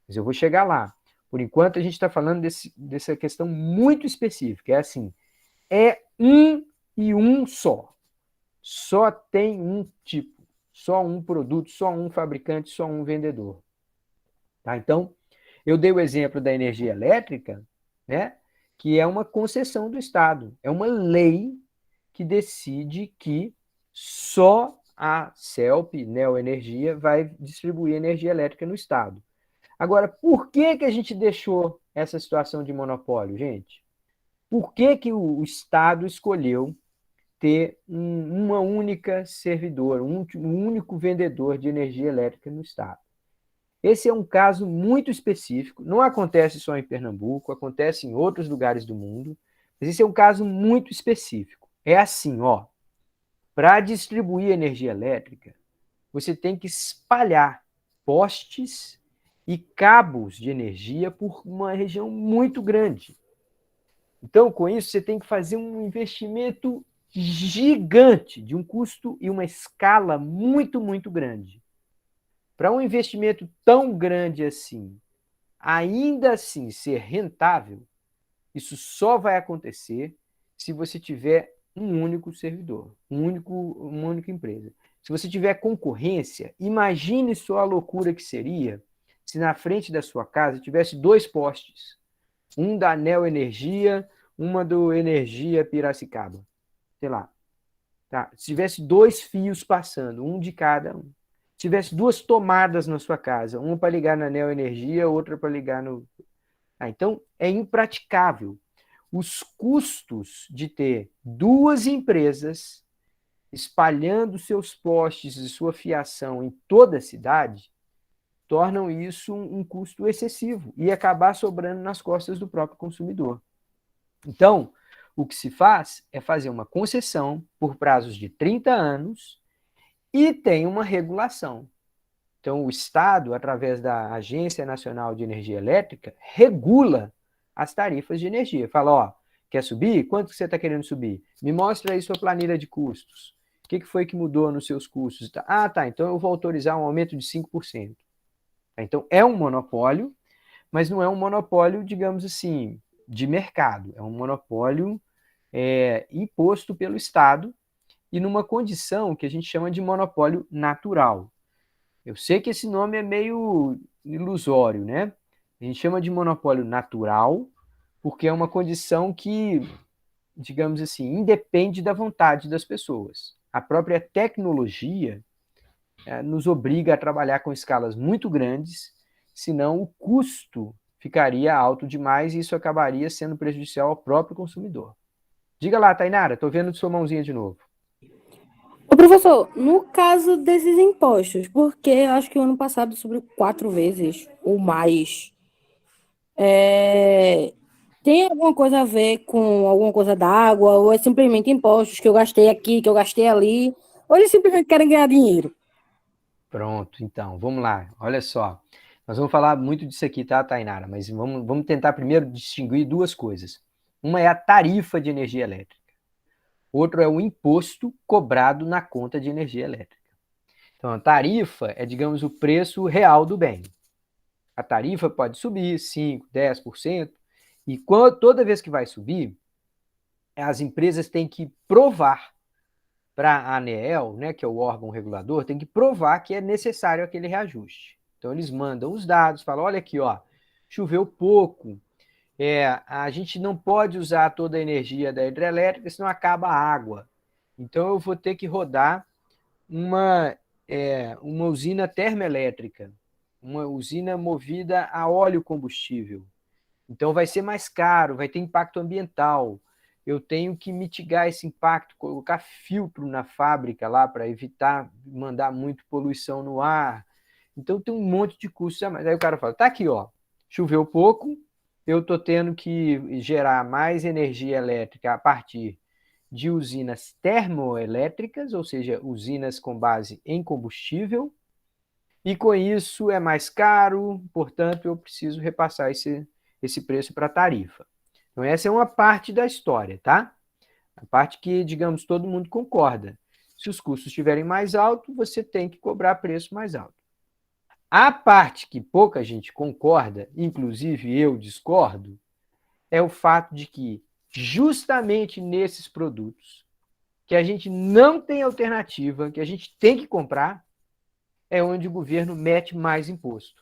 Mas eu vou chegar lá. Por enquanto, a gente está falando dessa questão muito específica. É assim, é um e um só. Só tem um tipo, só um produto, só um fabricante, só um vendedor. Tá? Então, Eu dei o exemplo da energia elétrica, né, que é uma concessão do Estado, é uma lei que decide que só a CELP, Neoenergia, vai distribuir energia elétrica no Estado. Agora, por que que a gente deixou essa situação de monopólio, gente? Por que que o Estado escolheu ter uma única servidora, um único vendedor de energia elétrica no Estado? Esse é um caso muito específico, não acontece só em Pernambuco, acontece em outros lugares do mundo, mas esse é um caso muito específico. É assim, ó, para distribuir energia elétrica, você tem que espalhar postes e cabos de energia por uma região muito grande. Então, com isso, você tem que fazer um investimento gigante, de um custo e uma escala muito, muito grande. Para um investimento tão grande assim, ainda assim ser rentável, isso só vai acontecer se você tiver um único servidor, uma única empresa. Se você tiver concorrência, imagine só a loucura que seria se na frente da sua casa tivesse 2 postes, um da Neoenergia, uma do Energia Piracicaba, sei lá. Tá? Se tivesse 2 fios passando, um de cada um. Se tivesse 2 tomadas na sua casa, uma para ligar na Neoenergia, outra para ligar no... então, é impraticável. Os custos de ter 2 empresas espalhando seus postes e sua fiação em toda a cidade tornam isso um custo excessivo e acabar sobrando nas costas do próprio consumidor. Então, o que se faz é fazer uma concessão por prazos de 30 anos e tem uma regulação. Então, o Estado, através da Agência Nacional de Energia Elétrica, regula as tarifas de energia. Fala, ó, quer subir? Quanto você está querendo subir? Me mostra aí sua planilha de custos. O que foi que mudou nos seus custos? Ah, tá, então eu vou autorizar um aumento de 5%. Então, é um monopólio, mas não é um monopólio, digamos assim, de mercado. É um monopólio imposto pelo Estado e numa condição que a gente chama de monopólio natural. Eu sei que esse nome é meio ilusório, né? A gente chama de monopólio natural porque é uma condição que, digamos assim, independe da vontade das pessoas. A própria tecnologia nos obriga a trabalhar com escalas muito grandes, senão o custo ficaria alto demais e isso acabaria sendo prejudicial ao próprio consumidor. Diga lá, Tainara, estou vendo sua mãozinha de novo. Ô, professor, no caso desses impostos, porque eu acho que o ano passado subiu 4 vezes ou mais, tem alguma coisa a ver com alguma coisa da água, ou é simplesmente impostos que eu gastei aqui, que eu gastei ali, ou eles simplesmente querem ganhar dinheiro? Pronto, então, vamos lá. Olha só, nós vamos falar muito disso aqui, tá, Tainara? Mas vamos tentar primeiro distinguir 2 coisas. Uma é a tarifa de energia elétrica. Outro é o imposto cobrado na conta de energia elétrica. Então, a tarifa é, digamos, o preço real do bem. A tarifa pode subir 5%, 10%, e toda vez que vai subir, as empresas têm que provar para a ANEEL, né, que é o órgão regulador, tem que provar que é necessário aquele reajuste. Então, eles mandam os dados, falam, olha aqui, ó, choveu pouco, a gente não pode usar toda a energia da hidrelétrica, senão acaba a água. Então, eu vou ter que rodar uma usina termoelétrica, uma usina movida a óleo combustível. Então, vai ser mais caro, vai ter impacto ambiental. Eu tenho que mitigar esse impacto, colocar filtro na fábrica lá para evitar mandar muito poluição no ar. Então, tem um monte de custos a mais. Aí o cara fala, tá aqui, ó, choveu pouco, eu estou tendo que gerar mais energia elétrica a partir de usinas termoelétricas, ou seja, usinas com base em combustível, e com isso é mais caro, portanto, eu preciso repassar esse preço para a tarifa. Então, essa é uma parte da história, tá? A parte que, digamos, todo mundo concorda. Se os custos estiverem mais altos, você tem que cobrar preço mais alto. A parte que pouca gente concorda, inclusive eu discordo, é o fato de que, justamente nesses produtos, que a gente não tem alternativa, que a gente tem que comprar, é onde o governo mete mais imposto.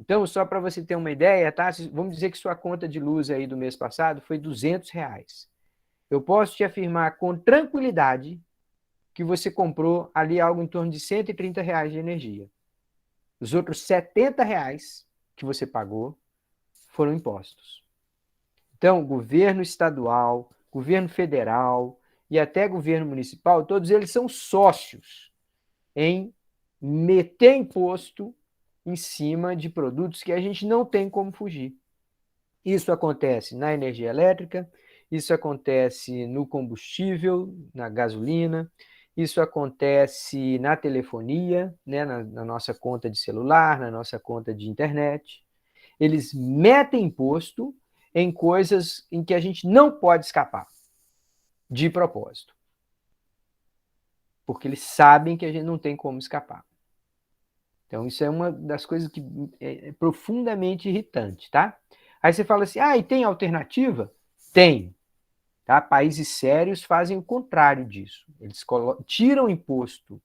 Então, só para você ter uma ideia, tá? Vamos dizer que sua conta de luz aí do mês passado foi R$ 200. Eu posso te afirmar com tranquilidade que você comprou ali algo em torno de R$ 130 de energia. Os outros R$ 70 que você pagou foram impostos. Então, governo estadual, governo federal e até governo municipal, todos eles são sócios em meter imposto em cima de produtos que a gente não tem como fugir. Isso acontece na energia elétrica, isso acontece no combustível, na gasolina, isso acontece na telefonia, né, na nossa conta de celular, na nossa conta de internet. Eles metem imposto em coisas em que a gente não pode escapar, de propósito. Porque eles sabem que a gente não tem como escapar. Então, isso é uma das coisas que é profundamente irritante, tá? Aí você fala assim, e tem alternativa? Tem. Tá? Países sérios fazem o contrário disso. Eles tiram o imposto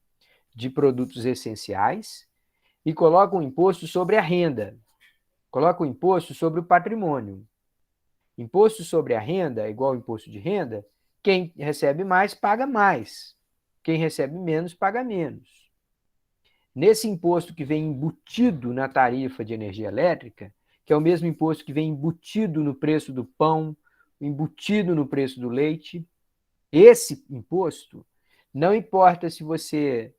de produtos essenciais e colocam o imposto sobre a renda. Colocam o imposto sobre o patrimônio. Imposto sobre a renda é igual ao imposto de renda. Quem recebe mais, paga mais. Quem recebe menos, paga menos. Nesse imposto que vem embutido na tarifa de energia elétrica, que é o mesmo imposto que vem embutido no preço do pão, embutido no preço do leite, esse imposto, não importa se você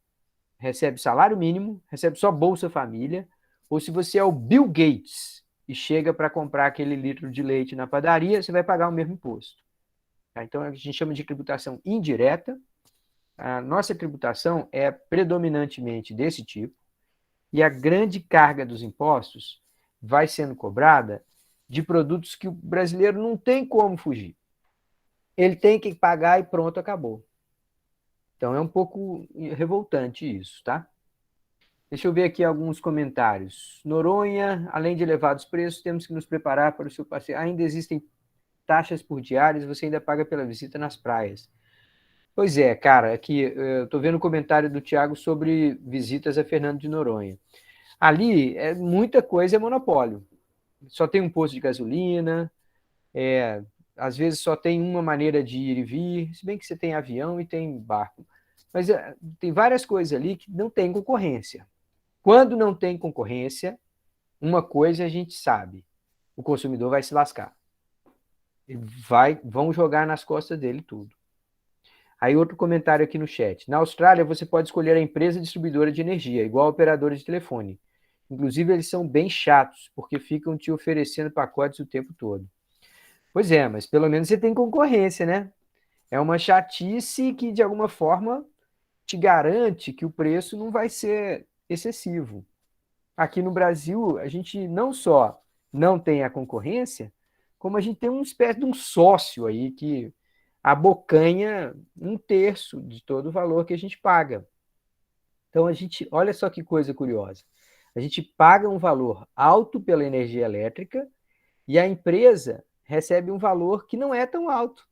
recebe salário mínimo, recebe só Bolsa Família, ou se você é o Bill Gates e chega para comprar aquele litro de leite na padaria, você vai pagar o mesmo imposto. Tá? Então, a gente chama de tributação indireta. A nossa tributação é predominantemente desse tipo, e a grande carga dos impostos vai sendo cobrada de produtos que o brasileiro não tem como fugir. Ele tem que pagar e pronto, acabou. Então é um pouco revoltante isso, tá? Deixa eu ver aqui alguns comentários. Noronha, além de elevados preços, temos que nos preparar para o seu passeio. Ainda existem taxas por diárias, você ainda paga pela visita nas praias. Pois é, cara, aqui eu estou vendo o comentário do Tiago sobre visitas a Fernando de Noronha. Ali, muita coisa é monopólio. Só tem um posto de gasolina, às vezes só tem uma maneira de ir e vir, se bem que você tem avião e tem barco. Mas tem várias coisas ali que não tem concorrência. Quando não tem concorrência, uma coisa a gente sabe, o consumidor vai se lascar. Vão jogar nas costas dele tudo. Aí outro comentário aqui no chat. Na Austrália, você pode escolher a empresa distribuidora de energia, igual a operadora de telefone. Inclusive, eles são bem chatos, porque ficam te oferecendo pacotes o tempo todo. Pois é, mas pelo menos você tem concorrência, né? É uma chatice que, de alguma forma, te garante que o preço não vai ser excessivo. Aqui no Brasil, a gente não só não tem a concorrência, como a gente tem uma espécie de um sócio aí que abocanha 1/3 de todo o valor que a gente paga. Então, olha só que coisa curiosa. A gente paga um valor alto pela energia elétrica e a empresa recebe um valor que não é tão alto.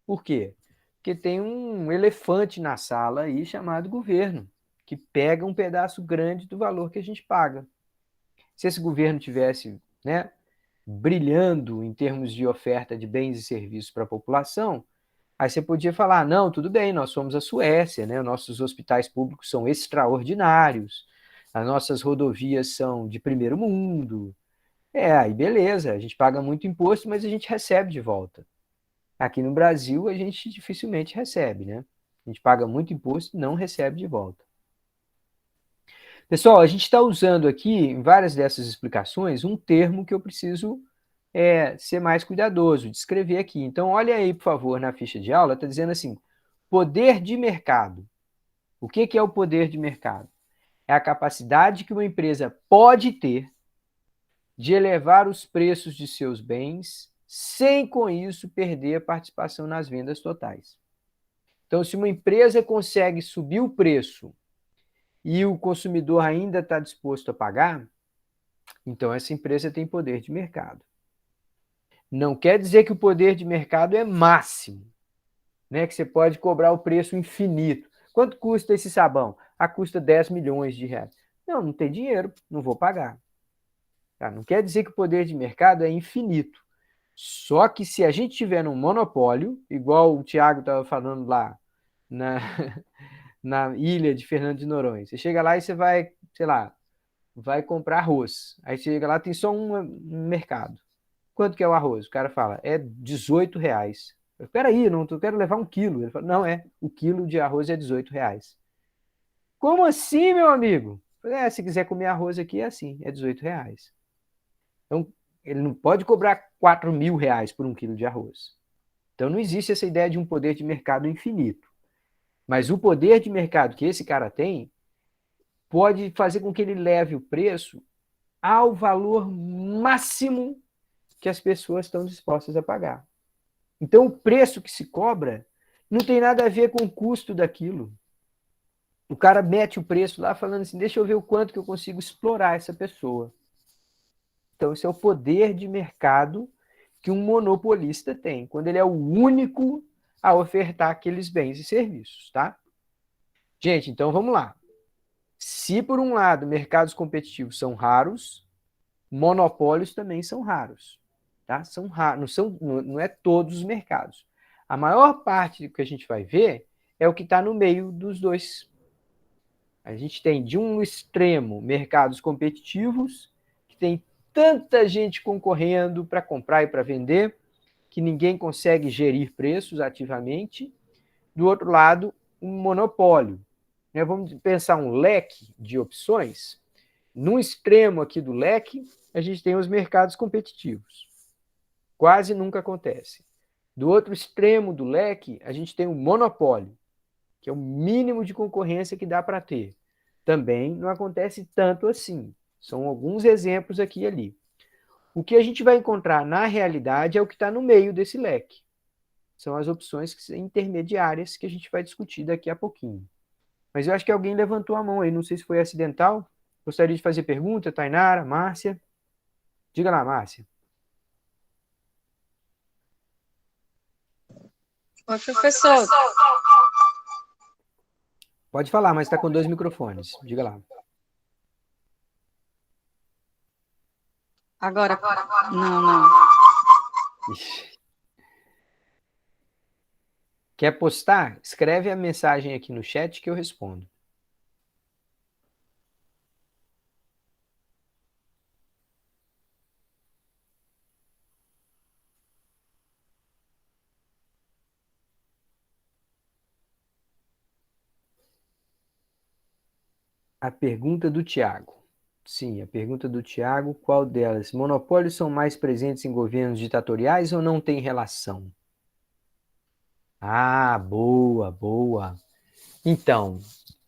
Por quê? Porque tem um elefante na sala aí chamado governo, que pega um pedaço grande do valor que a gente paga. Se esse governo tivesse, né, brilhando em termos de oferta de bens e serviços para a população, aí você podia falar, não, tudo bem, nós somos a Suécia, né? Nossos hospitais públicos são extraordinários, as nossas rodovias são de primeiro mundo. Aí beleza, a gente paga muito imposto, mas a gente recebe de volta. Aqui no Brasil, a gente dificilmente recebe, né? A gente paga muito imposto e não recebe de volta. Pessoal, a gente está usando aqui, em várias dessas explicações, um termo que eu preciso ser mais cuidadoso, de escrever aqui. Então, olha aí, por favor, na ficha de aula, está dizendo assim, poder de mercado. O que é o poder de mercado? É a capacidade que uma empresa pode ter de elevar os preços de seus bens sem, com isso, perder a participação nas vendas totais. Então, se uma empresa consegue subir o preço e o consumidor ainda está disposto a pagar, então essa empresa tem poder de mercado. Não quer dizer que o poder de mercado é máximo, né? Que você pode cobrar o preço infinito. Quanto custa esse sabão? Custa 10 milhões de reais. Não tem dinheiro, não vou pagar. Tá? Não quer dizer que o poder de mercado é infinito. Só que se a gente tiver um monopólio, igual o Tiago estava falando lá na, na ilha de Fernando de Noronha, você chega lá e você vai, sei lá, vai comprar arroz. Aí você chega lá, tem só um mercado. Quanto que é o arroz? O cara fala, é R$18. Espera aí, não quero levar 1 quilo. Ele fala, não, o quilo de arroz é R$18. Como assim, meu amigo? Se quiser comer arroz aqui, é assim, é R$18. Então, ele não pode cobrar R$4.000 por 1 quilo de arroz. Então, não existe essa ideia de um poder de mercado infinito. Mas o poder de mercado que esse cara tem pode fazer com que ele leve o preço ao valor máximo que as pessoas estão dispostas a pagar. Então, o preço que se cobra não tem nada a ver com o custo daquilo. O cara mete o preço lá falando assim, deixa eu ver o quanto que eu consigo explorar essa pessoa. Então, esse é o poder de mercado que um monopolista tem, quando ele é o único a ofertar aqueles bens e serviços, tá? Gente, então vamos lá. Se, por um lado, mercados competitivos são raros, monopólios também são raros. Tá? São raros, não é todos os mercados. A maior parte do que a gente vai ver é o que está no meio dos dois. A gente tem, de um extremo, mercados competitivos, que tem tanta gente concorrendo para comprar e para vender, que ninguém consegue gerir preços ativamente. Do outro lado, um monopólio. Vamos pensar um leque de opções. No extremo aqui do leque, a gente tem os mercados competitivos. Quase nunca acontece. Do outro extremo do leque, a gente tem o monopólio, que é o mínimo de concorrência que dá para ter. Também não acontece tanto assim. São alguns exemplos aqui e ali. O que a gente vai encontrar na realidade é o que está no meio desse leque. São as opções intermediárias que a gente vai discutir daqui a pouquinho. Mas eu acho que alguém levantou a mão aí, não sei se foi acidental. Gostaria de fazer pergunta, Tainara, Márcia? Diga lá, Márcia. Oi, professor. Pode falar, mas está com 2 microfones. Diga lá. Agora. Não. Ixi. Quer postar? Escreve a mensagem aqui no chat que eu respondo. A pergunta do Tiago. Sim, a pergunta do Tiago, qual delas? Monopólios são mais presentes em governos ditatoriais ou não tem relação? Ah, boa. Então,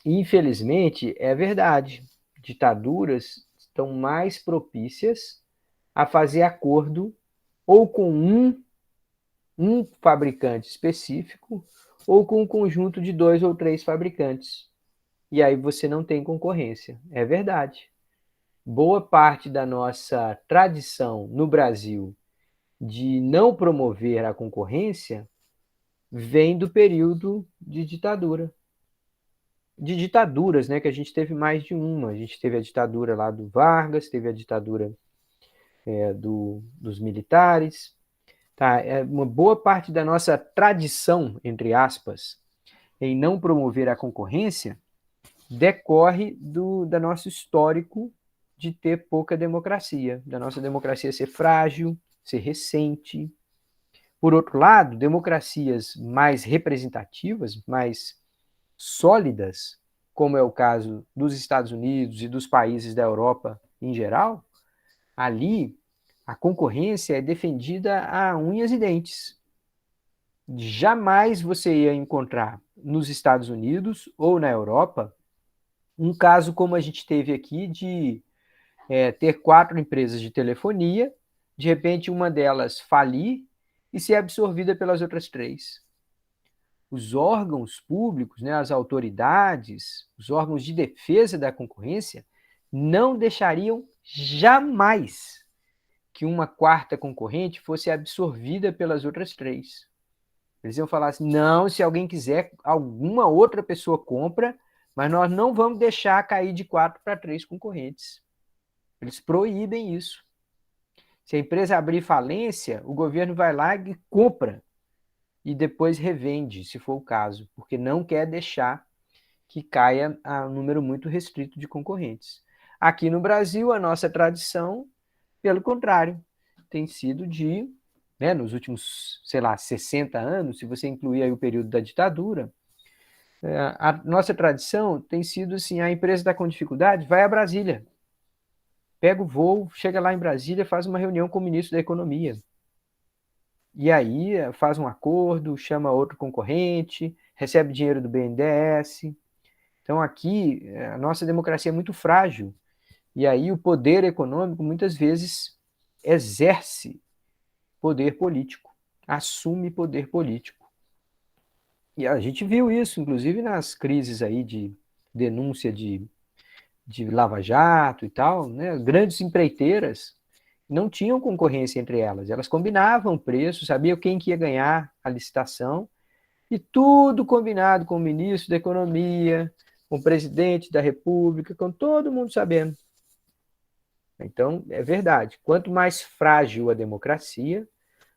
infelizmente, é verdade. Ditaduras estão mais propícias a fazer acordo ou com um fabricante específico ou com um conjunto de 2 ou 3 fabricantes. E aí você não tem concorrência. É verdade. Boa parte da nossa tradição no Brasil de não promover a concorrência vem do período de ditadura. De ditaduras, né? Que a gente teve mais de uma. A gente teve a ditadura lá do Vargas, teve a ditadura dos militares. Tá? Uma boa parte da nossa tradição, entre aspas, em não promover a concorrência, decorre do nosso histórico de ter pouca democracia, da nossa democracia ser frágil, ser recente. Por outro lado, democracias mais representativas, mais sólidas, como é o caso dos Estados Unidos e dos países da Europa em geral, ali a concorrência é defendida a unhas e dentes. Jamais você ia encontrar nos Estados Unidos ou na Europa um caso como a gente teve aqui de ter 4 empresas de telefonia, de repente uma delas falir e ser absorvida pelas outras 3. Os órgãos públicos, né, as autoridades, os órgãos de defesa da concorrência, não deixariam jamais que uma 4ª concorrente fosse absorvida pelas outras 3. Eles iam falar assim, não, se alguém quiser, alguma outra pessoa compra, mas nós não vamos deixar cair de 4 para 3 concorrentes. Eles proíbem isso. Se a empresa abrir falência, o governo vai lá e compra e depois revende, se for o caso, porque não quer deixar que caia a um número muito restrito de concorrentes. Aqui no Brasil, a nossa tradição, pelo contrário, tem sido de, né, nos últimos, sei lá, 60 anos, se você incluir aí o período da ditadura, a nossa tradição tem sido assim, a empresa está com dificuldade, vai a Brasília. Pega o voo, chega lá em Brasília, faz uma reunião com o ministro da Economia. E aí faz um acordo, chama outro concorrente, recebe dinheiro do BNDES. Então aqui a nossa democracia é muito frágil. E aí o poder econômico muitas vezes exerce poder político, assume poder político. E a gente viu isso, inclusive nas crises aí de denúncia de Lava Jato e tal, né? Grandes empreiteiras não tinham concorrência entre elas, elas combinavam preço, sabiam quem que ia ganhar a licitação, e tudo combinado com o ministro da Economia, com o presidente da República, com todo mundo sabendo. Então, é verdade, quanto mais frágil a democracia,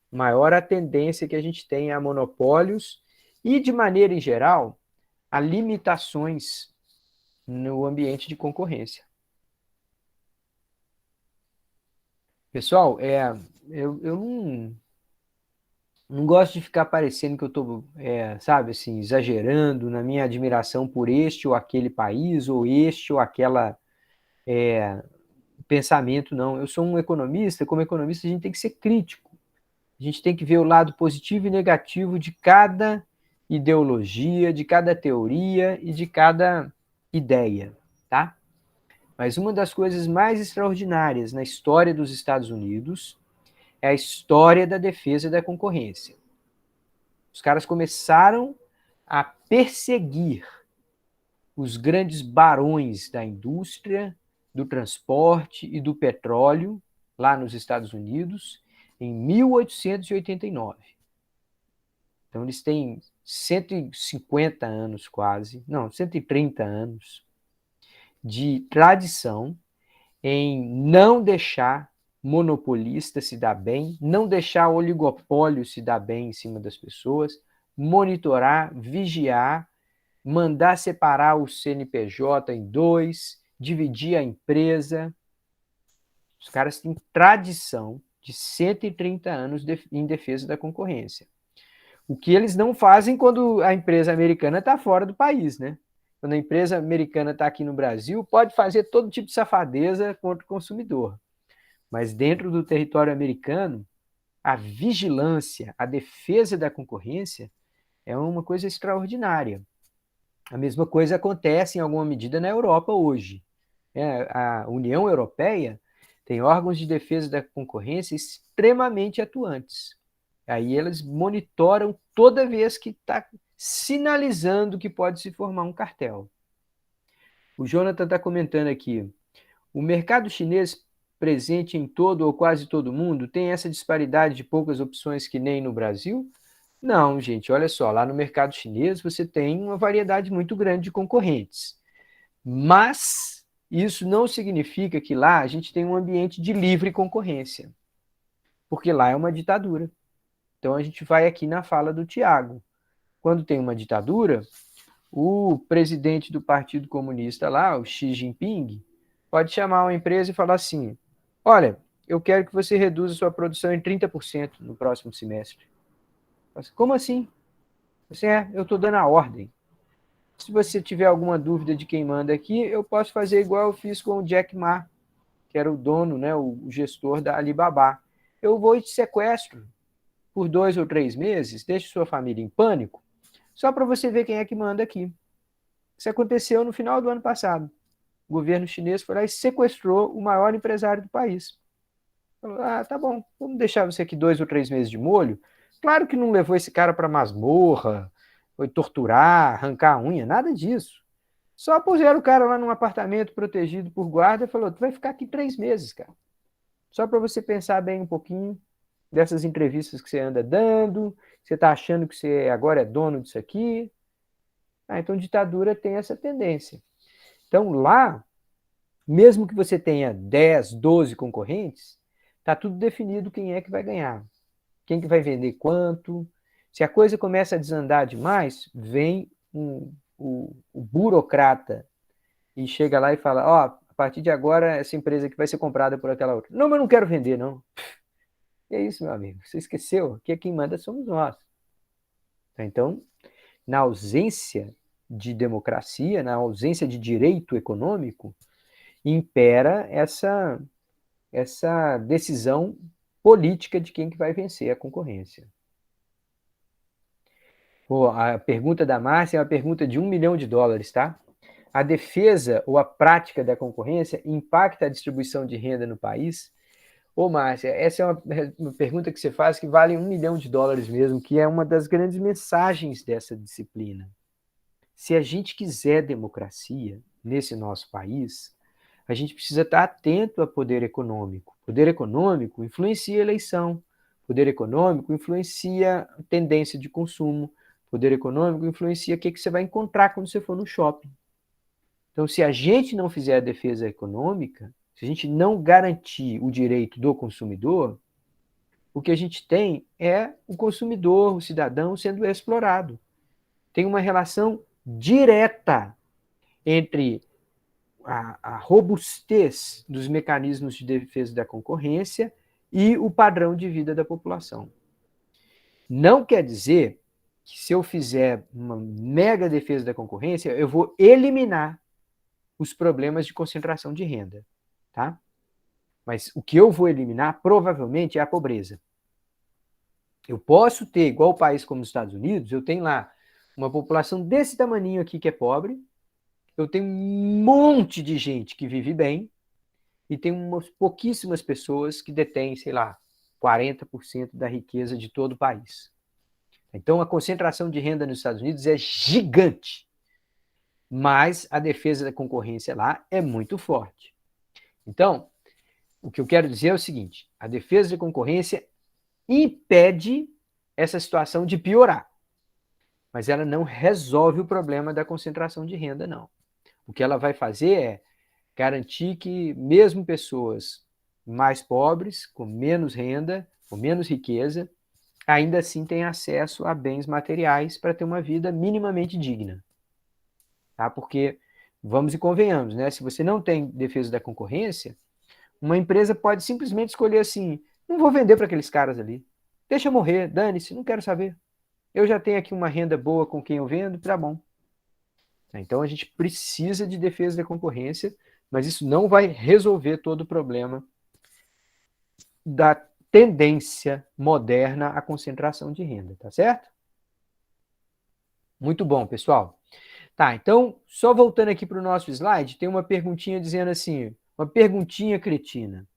maior a tendência que a gente tem a monopólios e, de maneira em geral, a limitações no ambiente de concorrência. Pessoal, eu não gosto de ficar parecendo que eu estou, sabe, assim, exagerando na minha admiração por este ou aquele país, ou este ou aquela pensamento, não. Eu sou um economista, como economista a gente tem que ser crítico. A gente tem que ver o lado positivo e negativo de cada ideologia, de cada teoria e de cada ideia, tá? Mas uma das coisas mais extraordinárias na história dos Estados Unidos é a história da defesa da concorrência. Os caras começaram a perseguir os grandes barões da indústria, do transporte e do petróleo lá nos Estados Unidos em 1889. Então eles têm 150 anos quase, não, 130 anos de tradição em não deixar monopolista se dar bem, não deixar oligopólio se dar bem em cima das pessoas, monitorar, vigiar, mandar separar o CNPJ em dois, dividir a empresa. Os caras têm tradição de 130 anos em defesa da concorrência. O que eles não fazem quando a empresa americana está fora do país, né? Quando a empresa americana está aqui no Brasil, pode fazer todo tipo de safadeza contra o consumidor. Mas dentro do território americano, a vigilância, a defesa da concorrência é uma coisa extraordinária. A mesma coisa acontece em alguma medida na Europa hoje. A União Europeia tem órgãos de defesa da concorrência extremamente atuantes. Aí eles monitoram toda vez que está sinalizando que pode se formar um cartel. O Jonathan está comentando aqui, o mercado chinês presente em todo ou quase todo mundo tem essa disparidade de poucas opções que nem no Brasil? Não, gente, olha só, lá no mercado chinês você tem uma variedade muito grande de concorrentes. Mas isso não significa que lá a gente tem um ambiente de livre concorrência, porque lá é uma ditadura. Então a gente vai aqui na fala do Tiago. Quando tem uma ditadura, o presidente do Partido Comunista lá, o Xi Jinping, pode chamar uma empresa e falar assim, olha, eu quero que você reduza a sua produção em 30% no próximo semestre. Como assim? Eu estou dando a ordem. Se você tiver alguma dúvida de quem manda aqui, eu posso fazer igual eu fiz com o Jack Ma, que era o dono, né, o gestor da Alibaba. Eu vou e te sequestro por 2 ou 3 meses, deixe sua família em pânico, só para você ver quem é que manda aqui. Isso aconteceu no final do ano passado. O governo chinês foi lá e sequestrou o maior empresário do país. Falou, tá bom, vamos deixar você aqui 2 ou 3 meses de molho. Claro que não levou esse cara para masmorra, foi torturar, arrancar a unha, nada disso. Só puseram o cara lá num apartamento protegido por guarda e falou, tu vai ficar aqui 3 meses, cara. Só para você pensar bem um pouquinho dessas entrevistas que você anda dando, você está achando que você agora é dono disso aqui. Então ditadura tem essa tendência. Então lá, Mesmo que você tenha 10, 12 concorrentes, está tudo definido quem é que vai ganhar, quem que vai vender quanto. Se a coisa começa a desandar demais, vem o burocrata e chega lá e fala, ó, a partir de agora essa empresa aqui vai ser comprada por aquela outra. Não, mas eu não quero vender, não. E é isso, meu amigo. Você esqueceu que quem manda somos nós. Então, na ausência de democracia, na ausência de direito econômico, impera essa decisão política de quem que vai vencer a concorrência. Pô, a pergunta da Márcia é uma pergunta de $1 milhão, tá? A defesa ou a prática da concorrência impacta a distribuição de renda no país? Ô, Márcia, essa é uma pergunta que você faz que vale $1 milhão mesmo, que é uma das grandes mensagens dessa disciplina. Se a gente quiser democracia nesse nosso país, a gente precisa estar atento a poder econômico. Poder econômico influencia a eleição. Poder econômico influencia a tendência de consumo. Poder econômico influencia o que você vai encontrar quando você for no shopping. Então, se a gente não fizer a defesa econômica, se a gente não garantir o direito do consumidor, o que a gente tem é o consumidor, o cidadão sendo explorado. Tem uma relação direta entre a robustez dos mecanismos de defesa da concorrência e o padrão de vida da população. Não quer dizer que se eu fizer uma mega defesa da concorrência, eu vou eliminar os problemas de concentração de renda, tá? Mas o que eu vou eliminar, provavelmente, é a pobreza. Eu posso ter, igual o país como os Estados Unidos, eu tenho lá uma população desse tamaninho aqui que é pobre, eu tenho um monte de gente que vive bem e tem umas pouquíssimas pessoas que detêm, sei lá, 40% da riqueza de todo o país. Então, a concentração de renda nos Estados Unidos é gigante, mas a defesa da concorrência lá é muito forte. Então, o que eu quero dizer é o seguinte, a defesa da concorrência impede essa situação de piorar, mas ela não resolve o problema da concentração de renda, não. O que ela vai fazer é garantir que mesmo pessoas mais pobres, com menos renda, com menos riqueza, ainda assim tenham acesso a bens materiais para ter uma vida minimamente digna. Tá? Porque, vamos e convenhamos, né? Se você não tem defesa da concorrência, uma empresa pode simplesmente escolher assim, não vou vender para aqueles caras ali, deixa eu morrer, dane-se, não quero saber. Eu já tenho aqui uma renda boa com quem eu vendo, tá bom. Então, a gente precisa de defesa da concorrência, mas isso não vai resolver todo o problema da tendência moderna à concentração de renda, tá certo? Muito bom, pessoal. Tá, então, só voltando aqui para o nosso slide, tem uma perguntinha dizendo assim, uma perguntinha cretina.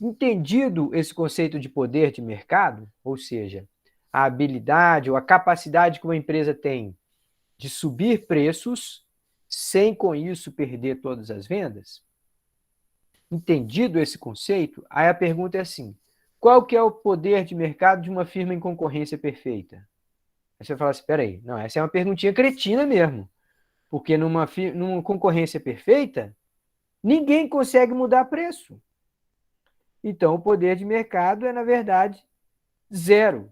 Entendido esse conceito de poder de mercado, ou seja, a habilidade ou a capacidade que uma empresa tem de subir preços sem, com isso, perder todas as vendas? Entendido esse conceito, aí a pergunta é assim, qual que é o poder de mercado de uma firma em concorrência perfeita? Aí você fala assim, espera aí, não, essa é uma perguntinha cretina mesmo, porque numa concorrência perfeita, ninguém consegue mudar preço. Então, o poder de mercado é, na verdade, zero.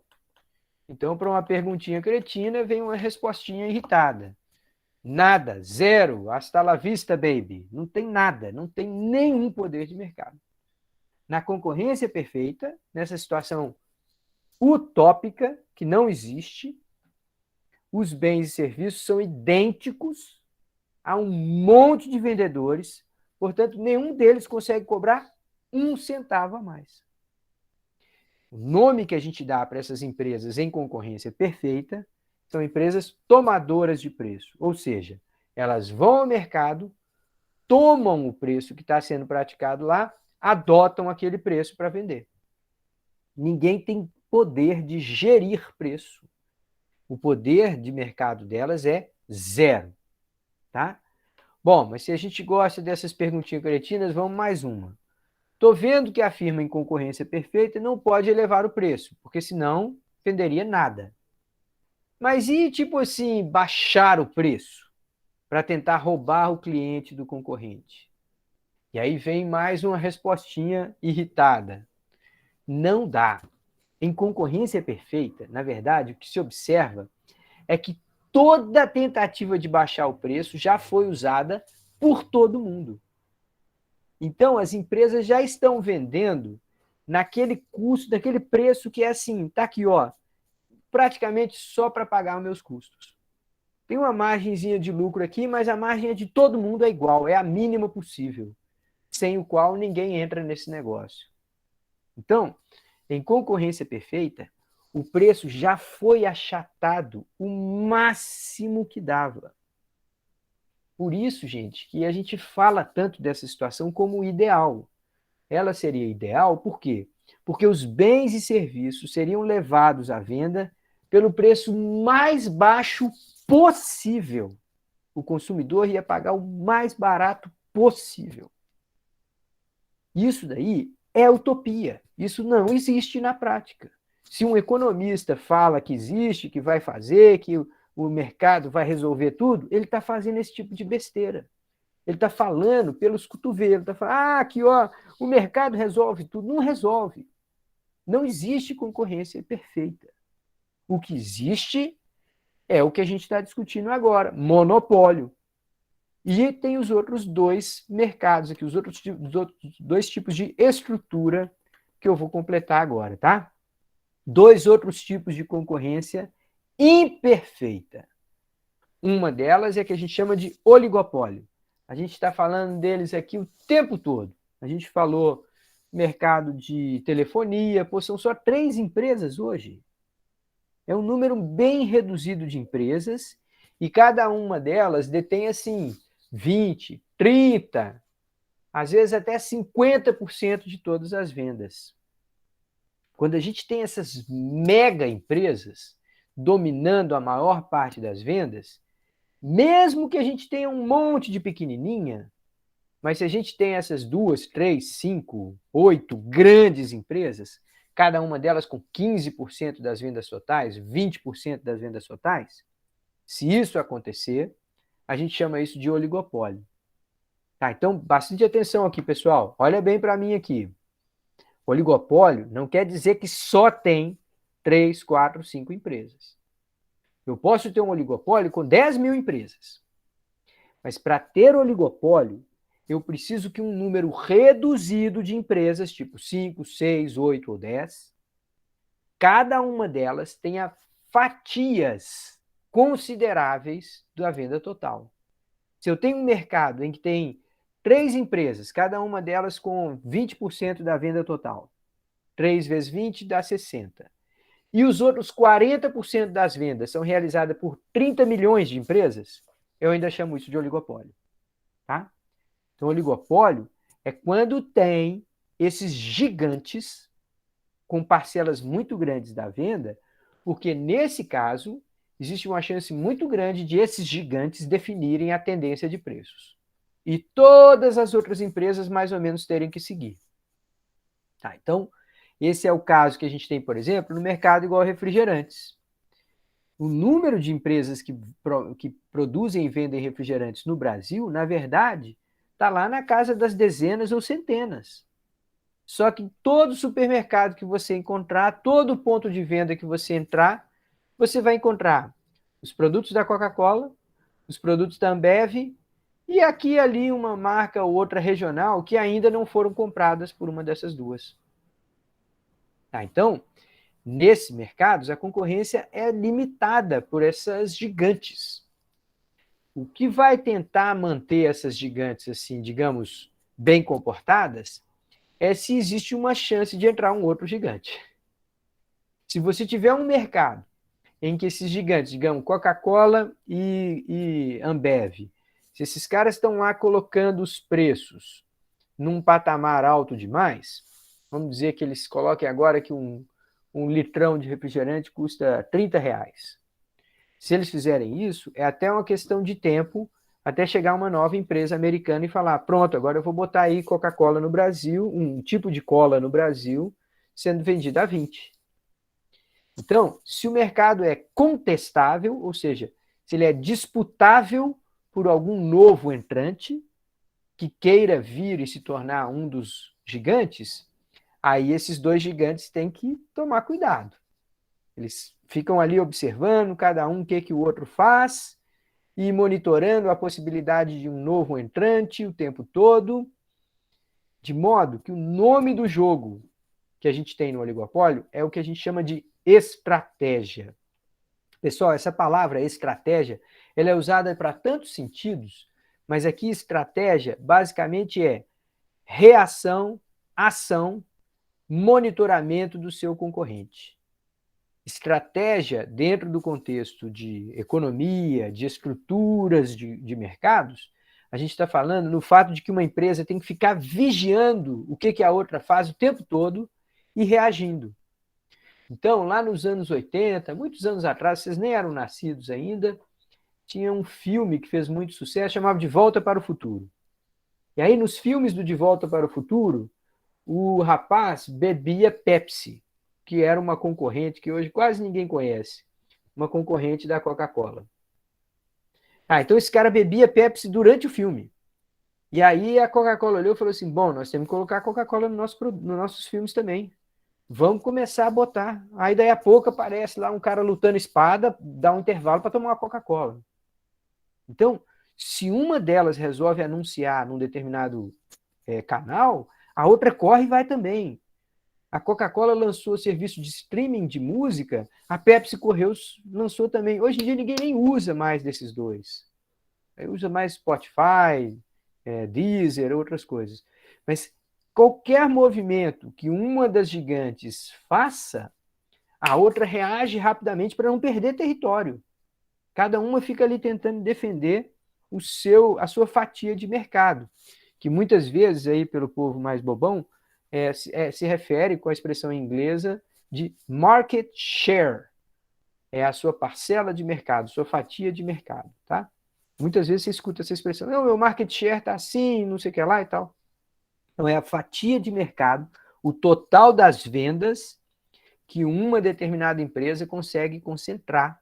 Então, para uma perguntinha cretina, vem uma respostinha irritada. Nada, zero, hasta la vista, baby. Não tem nada, não tem nenhum poder de mercado. Na concorrência perfeita, nessa situação utópica, que não existe, os bens e serviços são idênticos a um monte de vendedores, portanto, nenhum deles consegue cobrar um centavo a mais. O nome que a gente dá para essas empresas em concorrência perfeita são empresas tomadoras de preço, ou seja, elas vão ao mercado, tomam o preço que está sendo praticado lá, adotam aquele preço para vender. Ninguém tem poder de gerir preço. O poder de mercado delas é zero. Tá? Bom, mas se a gente gosta dessas perguntinhas cretinas, vamos mais uma. Estou vendo que a firma em concorrência perfeita não pode elevar o preço, porque senão venderia nada. Mas e, tipo assim, baixar o preço para tentar roubar o cliente do concorrente? E aí vem mais uma respostinha irritada. Não dá. Em concorrência perfeita, na verdade, o que se observa é que toda tentativa de baixar o preço já foi usada por todo mundo. Então, as empresas já estão vendendo naquele custo, naquele preço que é assim, tá aqui, ó, praticamente só para pagar os meus custos. Tem uma margenzinha de lucro aqui, mas a margem de todo mundo é igual, é a mínima possível, sem o qual ninguém entra nesse negócio. Então, em concorrência perfeita, o preço já foi achatado o máximo que dava. Por isso, gente, que a gente fala tanto dessa situação como ideal. Ela seria ideal por quê? Porque os bens e serviços seriam levados à venda pelo preço mais baixo possível. O consumidor ia pagar o mais barato possível. Isso daí é utopia. Isso não existe na prática. Se um economista fala que existe, que vai fazer, que o mercado vai resolver tudo, ele está fazendo esse tipo de besteira. Ele está falando pelos cotovelos, está falando, aqui, ó, o mercado resolve tudo. Não resolve. Não existe concorrência perfeita. O que existe é o que a gente está discutindo agora, monopólio. E tem os outros dois mercados aqui, os outros dois tipos de estrutura que eu vou completar agora, tá? Dois outros tipos de concorrência imperfeita. Uma delas é a que a gente chama de oligopólio. A gente está falando deles aqui o tempo todo. A gente falou mercado de telefonia, são só 3 empresas hoje. É um número bem reduzido de empresas e cada uma delas detém, assim, 20, 30, às vezes até 50% de todas as vendas. Quando a gente tem essas mega empresas dominando a maior parte das vendas, mesmo que a gente tenha um monte de pequenininha, mas se a gente tem essas 2, 3, 5, 8 grandes empresas, cada uma delas com 15% das vendas totais, 20% das vendas totais, se isso acontecer, a gente chama isso de oligopólio. Tá, então, bastante atenção aqui, pessoal. Olha bem para mim aqui. Oligopólio não quer dizer que só tem 3, 4, 5 empresas. Eu posso ter um oligopólio com 10 mil empresas. Mas para ter oligopólio, eu preciso que um número reduzido de empresas, tipo 5, 6, 8 ou 10, cada uma delas tenha fatias consideráveis da venda total. Se eu tenho um mercado em que tem 3 empresas, cada uma delas com 20% da venda total, 3 vezes 20 dá 60. E os outros 40% das vendas são realizadas por 30 milhões de empresas, eu ainda chamo isso de oligopólio. Tá? Então, oligopólio é quando tem esses gigantes com parcelas muito grandes da venda, porque, nesse caso, existe uma chance muito grande de esses gigantes definirem a tendência de preços. E todas as outras empresas, mais ou menos, terem que seguir. Tá, então, esse é o caso que a gente tem, por exemplo, no mercado igual a refrigerantes. O número de empresas que produzem e vendem refrigerantes no Brasil, na verdade, está lá na casa das dezenas ou centenas. Só que todo supermercado que você encontrar, todo ponto de venda que você entrar, você vai encontrar os produtos da Coca-Cola, os produtos da Ambev e aqui e ali uma marca ou outra regional que ainda não foram compradas por uma dessas duas. Tá, então, nesses mercados, a concorrência é limitada por essas gigantes. O que vai tentar manter essas gigantes, assim, digamos, bem comportadas, é se existe uma chance de entrar um outro gigante. Se você tiver um mercado em que esses gigantes, digamos, Coca-Cola e Ambev, se esses caras estão lá colocando os preços num patamar alto demais, vamos dizer que eles coloquem agora que um litrão de refrigerante custa R$30. Se eles fizerem isso, é até uma questão de tempo até chegar uma nova empresa americana e falar, pronto, agora eu vou botar aí Coca-Cola no Brasil, um tipo de cola no Brasil, sendo vendida a 20. Então, se o mercado é contestável, ou seja, se ele é disputável por algum novo entrante, que queira vir e se tornar um dos gigantes, aí esses dois gigantes têm que tomar cuidado. Eles ficam ali observando cada um o que o outro faz e monitorando a possibilidade de um novo entrante o tempo todo, de modo que o nome do jogo que a gente tem no oligopólio é o que a gente chama de estratégia. Pessoal, essa palavra estratégia, ela é usada para tantos sentidos, mas aqui estratégia basicamente é reação, ação, monitoramento do seu concorrente. Estratégia, dentro do contexto de economia, de estruturas de mercados, a gente está falando no fato de que uma empresa tem que ficar vigiando o que a outra faz o tempo todo e reagindo. Então, lá nos anos 80, muitos anos atrás, vocês nem eram nascidos ainda, tinha um filme que fez muito sucesso, chamava De Volta para o Futuro. E aí, nos filmes do De Volta para o Futuro, o rapaz bebia Pepsi, que era uma concorrente que hoje quase ninguém conhece, uma concorrente da Coca-Cola. Então esse cara bebia Pepsi durante o filme. E aí a Coca-Cola olhou e falou assim, bom, nós temos que colocar Coca-Cola nos nossos filmes também. Vamos começar a botar. Aí daí a pouco aparece lá um cara lutando espada, dá um intervalo para tomar uma Coca-Cola. Então, se uma delas resolve anunciar num determinado canal, a outra corre e vai também. A Coca-Cola lançou serviço de streaming de música, a Pepsi correu, lançou também. Hoje em dia ninguém nem usa mais desses dois. Usa mais Spotify, Deezer, outras coisas. Mas qualquer movimento que uma das gigantes faça, a outra reage rapidamente para não perder território. Cada uma fica ali tentando defender a sua fatia de mercado, que muitas vezes, aí pelo povo mais bobão, se refere com a expressão inglesa de market share. É a sua parcela de mercado, sua fatia de mercado, tá? Muitas vezes você escuta essa expressão, não, meu market share está assim, não sei o que lá e tal. Então, é a fatia de mercado, o total das vendas que uma determinada empresa consegue concentrar,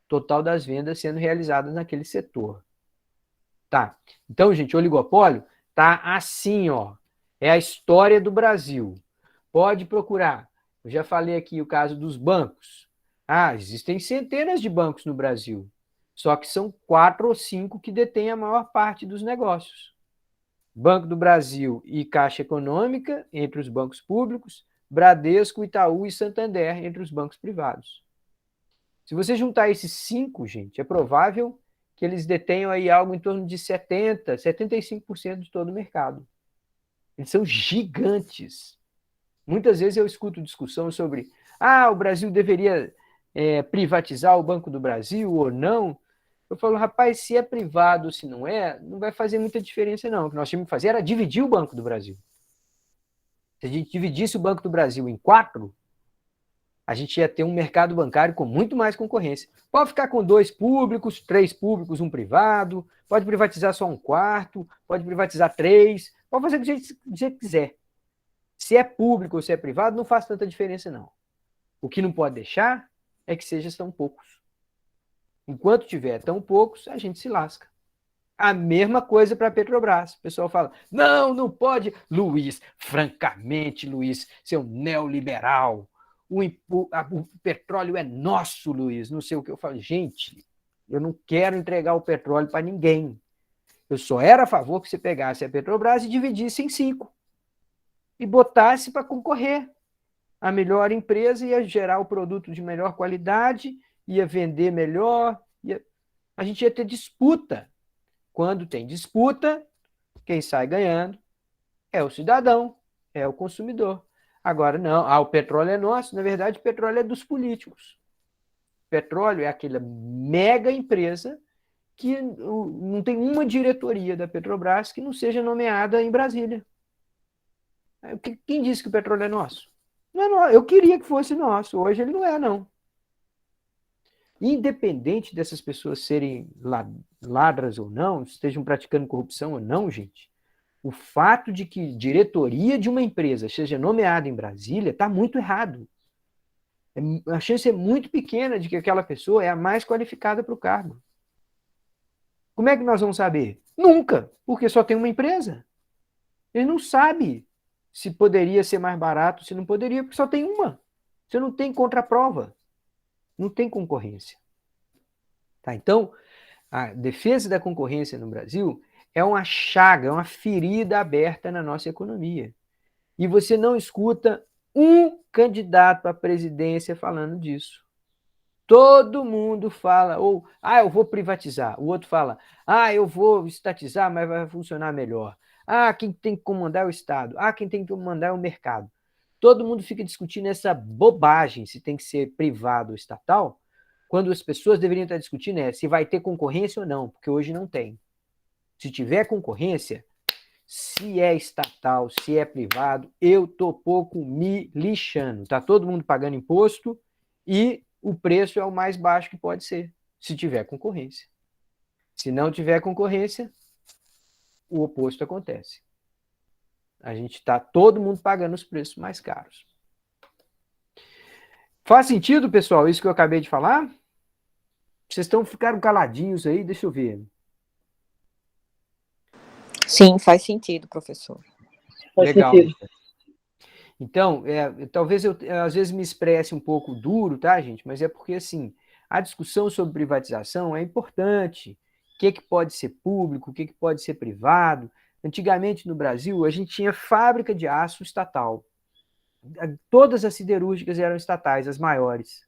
total das vendas sendo realizadas naquele setor. Tá? Então, gente, o oligopólio tá assim, ó. É a história do Brasil. Pode procurar. Eu já falei aqui o caso dos bancos. Existem centenas de bancos no Brasil. Só que são 4 ou 5 que detêm a maior parte dos negócios. Banco do Brasil e Caixa Econômica, entre os bancos públicos, Bradesco, Itaú e Santander, entre os bancos privados. Se você juntar esses 5, gente, é provável que eles detenham aí algo em torno de 70%, 75% de todo o mercado. Eles são gigantes. Muitas vezes eu escuto discussão sobre o Brasil deveria privatizar o Banco do Brasil ou não. Eu falo, rapaz, se é privado ou se não vai fazer muita diferença não. O que nós tínhamos que fazer era dividir o Banco do Brasil. Se a gente dividisse o Banco do Brasil em 4, a gente ia ter um mercado bancário com muito mais concorrência. Pode ficar com 2 públicos, 3 públicos, 1 privado, pode privatizar só 1/4, pode privatizar 3, pode fazer do jeito que você quiser. Se é público ou se é privado, não faz tanta diferença, não. O que não pode deixar é que seja tão poucos. Enquanto tiver tão poucos, a gente se lasca. A mesma coisa para a Petrobras. O pessoal fala, não pode. Luiz, francamente, Luiz, seu neoliberal. O petróleo é nosso, Luiz. Não sei o que eu falo. Gente, eu não quero entregar o petróleo para ninguém. Eu só era a favor que você pegasse a Petrobras e dividisse em 5. E botasse para concorrer. A melhor empresa ia gerar o produto de melhor qualidade, ia vender melhor, a gente ia ter disputa. Quando tem disputa, quem sai ganhando é o cidadão, é o consumidor. Agora, não, o petróleo é nosso. Na verdade, o petróleo é dos políticos. O petróleo é aquela mega empresa que não tem uma diretoria da Petrobras que não seja nomeada em Brasília. Quem disse que o petróleo é nosso? Não é nosso. Eu queria que fosse nosso. Hoje ele não é, não. Independente dessas pessoas serem ladras ou não, estejam praticando corrupção ou não, gente, o fato de que diretoria de uma empresa seja nomeada em Brasília está muito errado. A chance é muito pequena de que aquela pessoa é a mais qualificada para o cargo. Como é que nós vamos saber? Nunca, porque só tem uma empresa. Ele não sabe se poderia ser mais barato, se não poderia, porque só tem uma. Você não tem contraprova. Não tem concorrência. Tá? Então, a defesa da concorrência no Brasil é uma chaga, é uma ferida aberta na nossa economia. E você não escuta um candidato à presidência falando disso. Todo mundo fala, ou, eu vou privatizar. O outro fala, eu vou estatizar, mas vai funcionar melhor. Quem tem que comandar é o Estado. Quem tem que comandar é o mercado. Todo mundo fica discutindo essa bobagem, se tem que ser privado ou estatal, quando as pessoas deveriam estar discutindo se vai ter concorrência ou não, porque hoje não tem. Se tiver concorrência, se é estatal, se é privado, eu tô pouco me lixando. Tá todo mundo pagando imposto e o preço é o mais baixo que pode ser, se tiver concorrência. Se não tiver concorrência, o oposto acontece. A gente está todo mundo pagando os preços mais caros. Faz sentido, pessoal, isso que eu acabei de falar? Vocês ficaram caladinhos aí? Deixa eu ver. Sim, faz sentido, professor. Faz Legal. sentido. Então, talvez eu às vezes me expresse um pouco duro, tá, gente? Mas é porque, assim, a discussão sobre privatização é importante. O que pode ser público, o que pode ser privado. Antigamente, no Brasil, a gente tinha fábrica de aço estatal. Todas as siderúrgicas eram estatais, as maiores.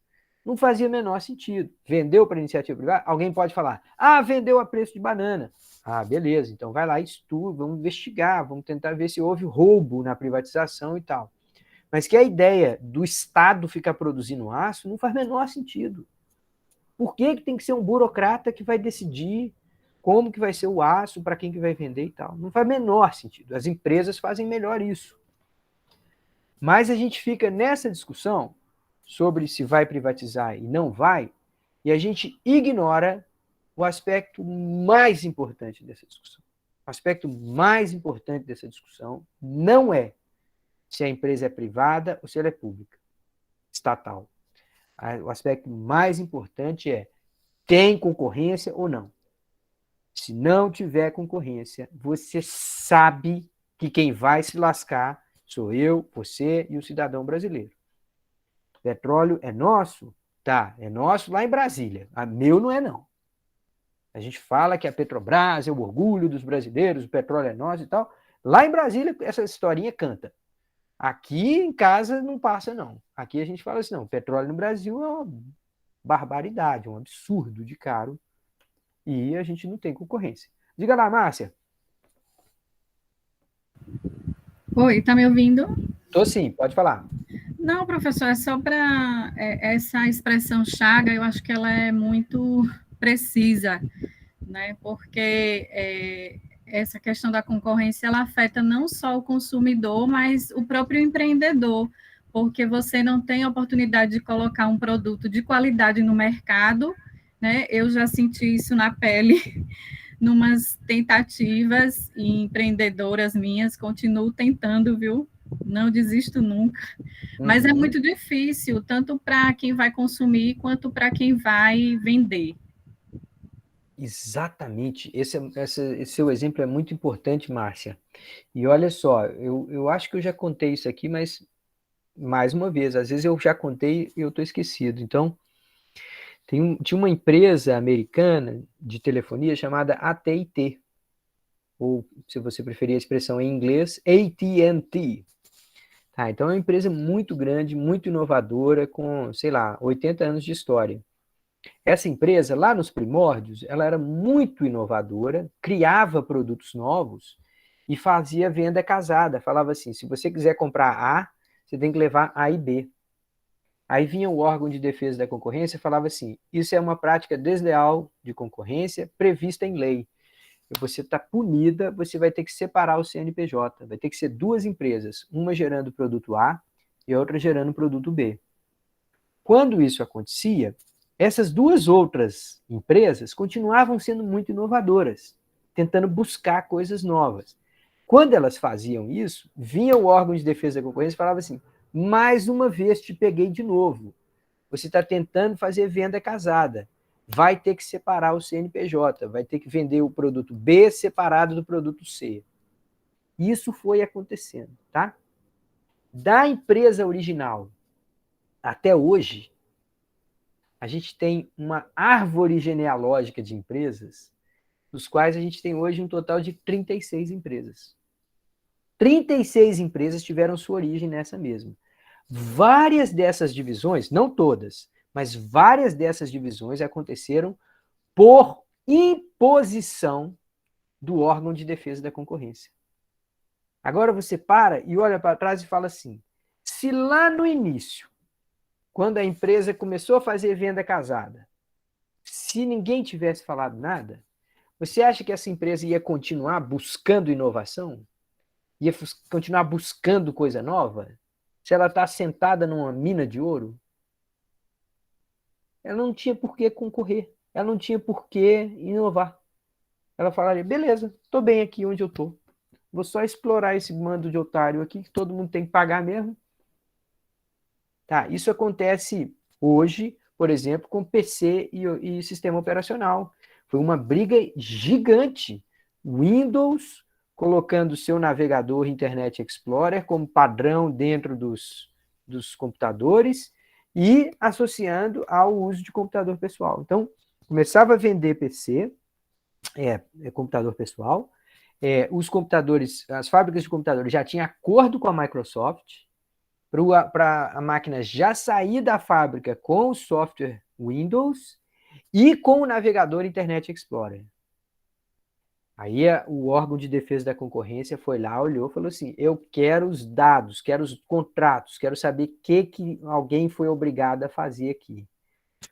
Não fazia o menor sentido. Vendeu para iniciativa privada? Alguém pode falar, vendeu a preço de banana. Beleza, então vai lá e estuda, vamos investigar, vamos tentar ver se houve roubo na privatização e tal. Mas que a ideia do Estado ficar produzindo aço não faz o menor sentido. Por que tem que ser um burocrata que vai decidir como que vai ser o aço, para quem que vai vender e tal? Não faz o menor sentido. As empresas fazem melhor isso. Mas a gente fica nessa discussão sobre se vai privatizar e não vai, e a gente ignora o aspecto mais importante dessa discussão. O aspecto mais importante dessa discussão não é se a empresa é privada ou se ela é pública, estatal. O aspecto mais importante é, tem concorrência ou não? Se não tiver concorrência, você sabe que quem vai se lascar sou eu, você e o cidadão brasileiro. O petróleo é nosso? Tá, é nosso lá em Brasília. Meu não é, não. A gente fala que a Petrobras é o orgulho dos brasileiros, o petróleo é nosso e tal. Lá em Brasília, essa historinha canta. Aqui em casa não passa, não. Aqui a gente fala assim, não, o petróleo no Brasil é uma barbaridade, um absurdo de caro, e a gente não tem concorrência. Diga lá, Márcia. Oi, tá me ouvindo? Tô sim, pode falar. Não, professor, é só para essa expressão chaga, eu acho que ela é muito precisa, né? Porque essa questão da concorrência ela afeta não só o consumidor, mas o próprio empreendedor, porque você não tem a oportunidade de colocar um produto de qualidade no mercado, né? Eu já senti isso na pele, numas tentativas e empreendedoras minhas, continuo tentando, viu? Não desisto nunca. Mas é muito difícil, tanto para quem vai consumir, quanto para quem vai vender. Exatamente. Esse seu exemplo é muito importante, Márcia. E olha só, eu acho que eu já contei isso aqui, mas, mais uma vez, às vezes eu já contei e eu estou esquecido. Então, tinha uma empresa americana de telefonia chamada AT&T, ou, se você preferir a expressão em inglês, AT&T. Tá, então é uma empresa muito grande, muito inovadora, com, sei lá, 80 anos de história. Essa empresa, lá nos primórdios, ela era muito inovadora, criava produtos novos e fazia venda casada. Falava assim, se você quiser comprar A, você tem que levar A e B. Aí vinha o órgão de defesa da concorrência e falava assim, isso é uma prática desleal de concorrência prevista em lei. Você está punida, você vai ter que separar o CNPJ. Vai ter que ser duas empresas, uma gerando produto A e a outra gerando produto B. Quando isso acontecia, essas duas outras empresas continuavam sendo muito inovadoras, tentando buscar coisas novas. Quando elas faziam isso, vinha o órgão de defesa da concorrência e falava assim, mais uma vez te peguei de novo. Você está tentando fazer venda casada. vai ter que separar o CNPJ, vai ter que vender o produto B separado do produto C. Isso foi acontecendo, tá? Da empresa original até hoje, a gente tem uma árvore genealógica de empresas, dos quais a gente tem hoje um total de 36 empresas. 36 empresas tiveram sua origem nessa mesma. Várias dessas divisões, não todas, mas várias dessas divisões aconteceram por imposição do órgão de defesa da concorrência. Agora você para e olha para trás e fala assim, se lá no início, quando a empresa começou a fazer venda casada, se ninguém tivesse falado nada, você acha que essa empresa ia continuar buscando inovação? Ia continuar buscando coisa nova? Se ela está sentada numa mina de ouro? Ela não tinha por que concorrer, ela não tinha por que inovar. Ela falaria, beleza, estou bem aqui onde eu estou. Vou só explorar esse bando de otário aqui, que todo mundo tem que pagar mesmo. Tá, isso acontece hoje, por exemplo, com PC e sistema operacional. Foi uma briga gigante. Windows colocando seu navegador Internet Explorer como padrão dentro dos computadores e associando ao uso de computador pessoal. Então, começava a vender PC, computador pessoal, os computadores, as fábricas de computadores já tinham acordo com a Microsoft para a máquina já sair da fábrica com o software Windows e com o navegador Internet Explorer. Aí o órgão de defesa da concorrência foi lá, olhou e falou assim, eu quero os dados, quero os contratos, quero saber o que alguém foi obrigado a fazer aqui.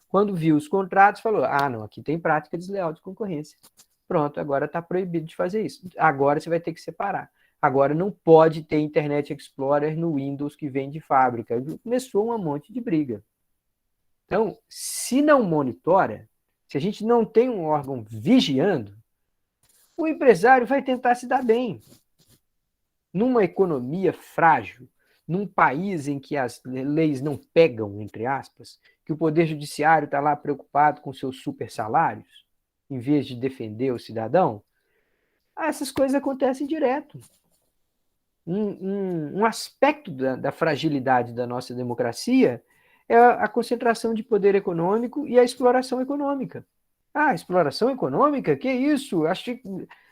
Quando viu os contratos, falou, não, aqui tem prática desleal de concorrência. Pronto, agora está proibido de fazer isso. Agora você vai ter que separar. Agora não pode ter Internet Explorer no Windows que vem de fábrica. Começou um monte de briga. Então, se não monitora, se a gente não tem um órgão vigiando, o empresário vai tentar se dar bem. Numa economia frágil, num país em que as leis não pegam, entre aspas, que o Poder Judiciário está lá preocupado com seus super salários, em vez de defender o cidadão, essas coisas acontecem direto. Um aspecto da fragilidade da nossa democracia é a concentração de poder econômico e a exploração econômica. Exploração econômica? Que isso?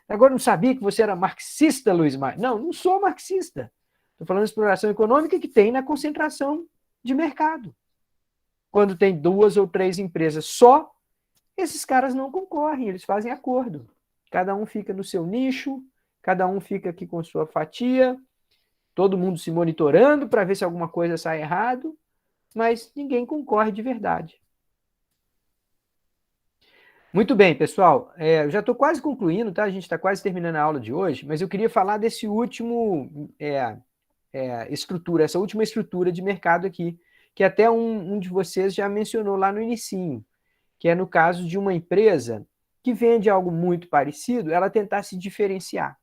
Agora não sabia que você era marxista, Luiz Maia. Não sou marxista. Estou falando de exploração econômica que tem na concentração de mercado. Quando tem 2 ou 3 empresas só, esses caras não concorrem, eles fazem acordo. Cada um fica no seu nicho, cada um fica aqui com sua fatia, todo mundo se monitorando para ver se alguma coisa sai errado, mas ninguém concorre de verdade. Muito bem, pessoal. Eu já estou quase concluindo, tá? A gente está quase terminando a aula de hoje, mas eu queria falar desse último essa última estrutura de mercado aqui, que até um de vocês já mencionou lá no inicinho, que é no caso de uma empresa que vende algo muito parecido, ela tentar se diferenciar.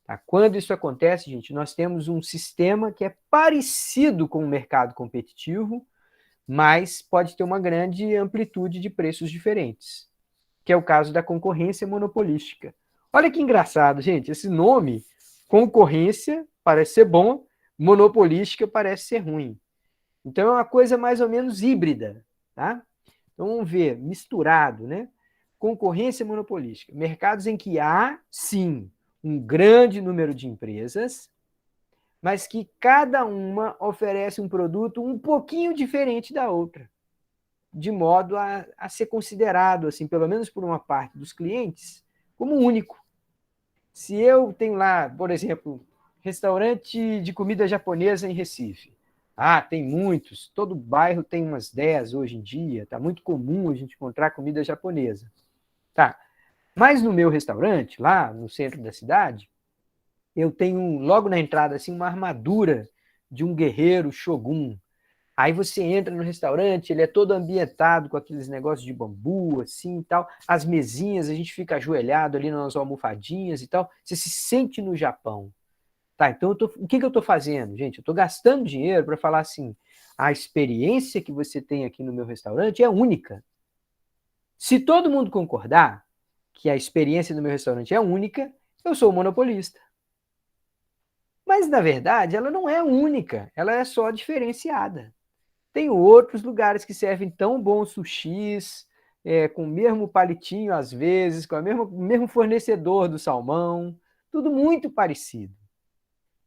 Tá? Quando isso acontece, gente, nós temos um sistema que é parecido com o mercado competitivo, mas pode ter uma grande amplitude de preços diferentes, que é o caso da concorrência monopolística. Olha que engraçado, gente, esse nome, concorrência, parece ser bom, monopolística parece ser ruim. Então é uma coisa mais ou menos híbrida, tá? Então vamos ver, misturado, né? Concorrência monopolística. Mercados em que há, sim, um grande número de empresas, mas que cada uma oferece um produto um pouquinho diferente da outra, de modo a ser considerado, assim, pelo menos por uma parte dos clientes, como único. Se eu tenho lá, por exemplo, restaurante de comida japonesa em Recife, tem muitos, todo bairro tem umas 10 hoje em dia, está muito comum a gente encontrar comida japonesa. Tá. Mas no meu restaurante, lá no centro da cidade, eu tenho logo na entrada assim, uma armadura de um guerreiro shogun. Aí você entra no restaurante, ele é todo ambientado com aqueles negócios de bambu, assim e tal. As mesinhas, a gente fica ajoelhado ali nas almofadinhas e tal. Você se sente no Japão. Tá, então o que eu estou fazendo? Gente, eu estou gastando dinheiro para falar assim, a experiência que você tem aqui no meu restaurante é única. Se todo mundo concordar que a experiência do meu restaurante é única, eu sou monopolista. Mas, na verdade, ela não é única, ela é só diferenciada. Tem outros lugares que servem tão bons sushis, com o mesmo palitinho às vezes, com o mesmo fornecedor do salmão, tudo muito parecido.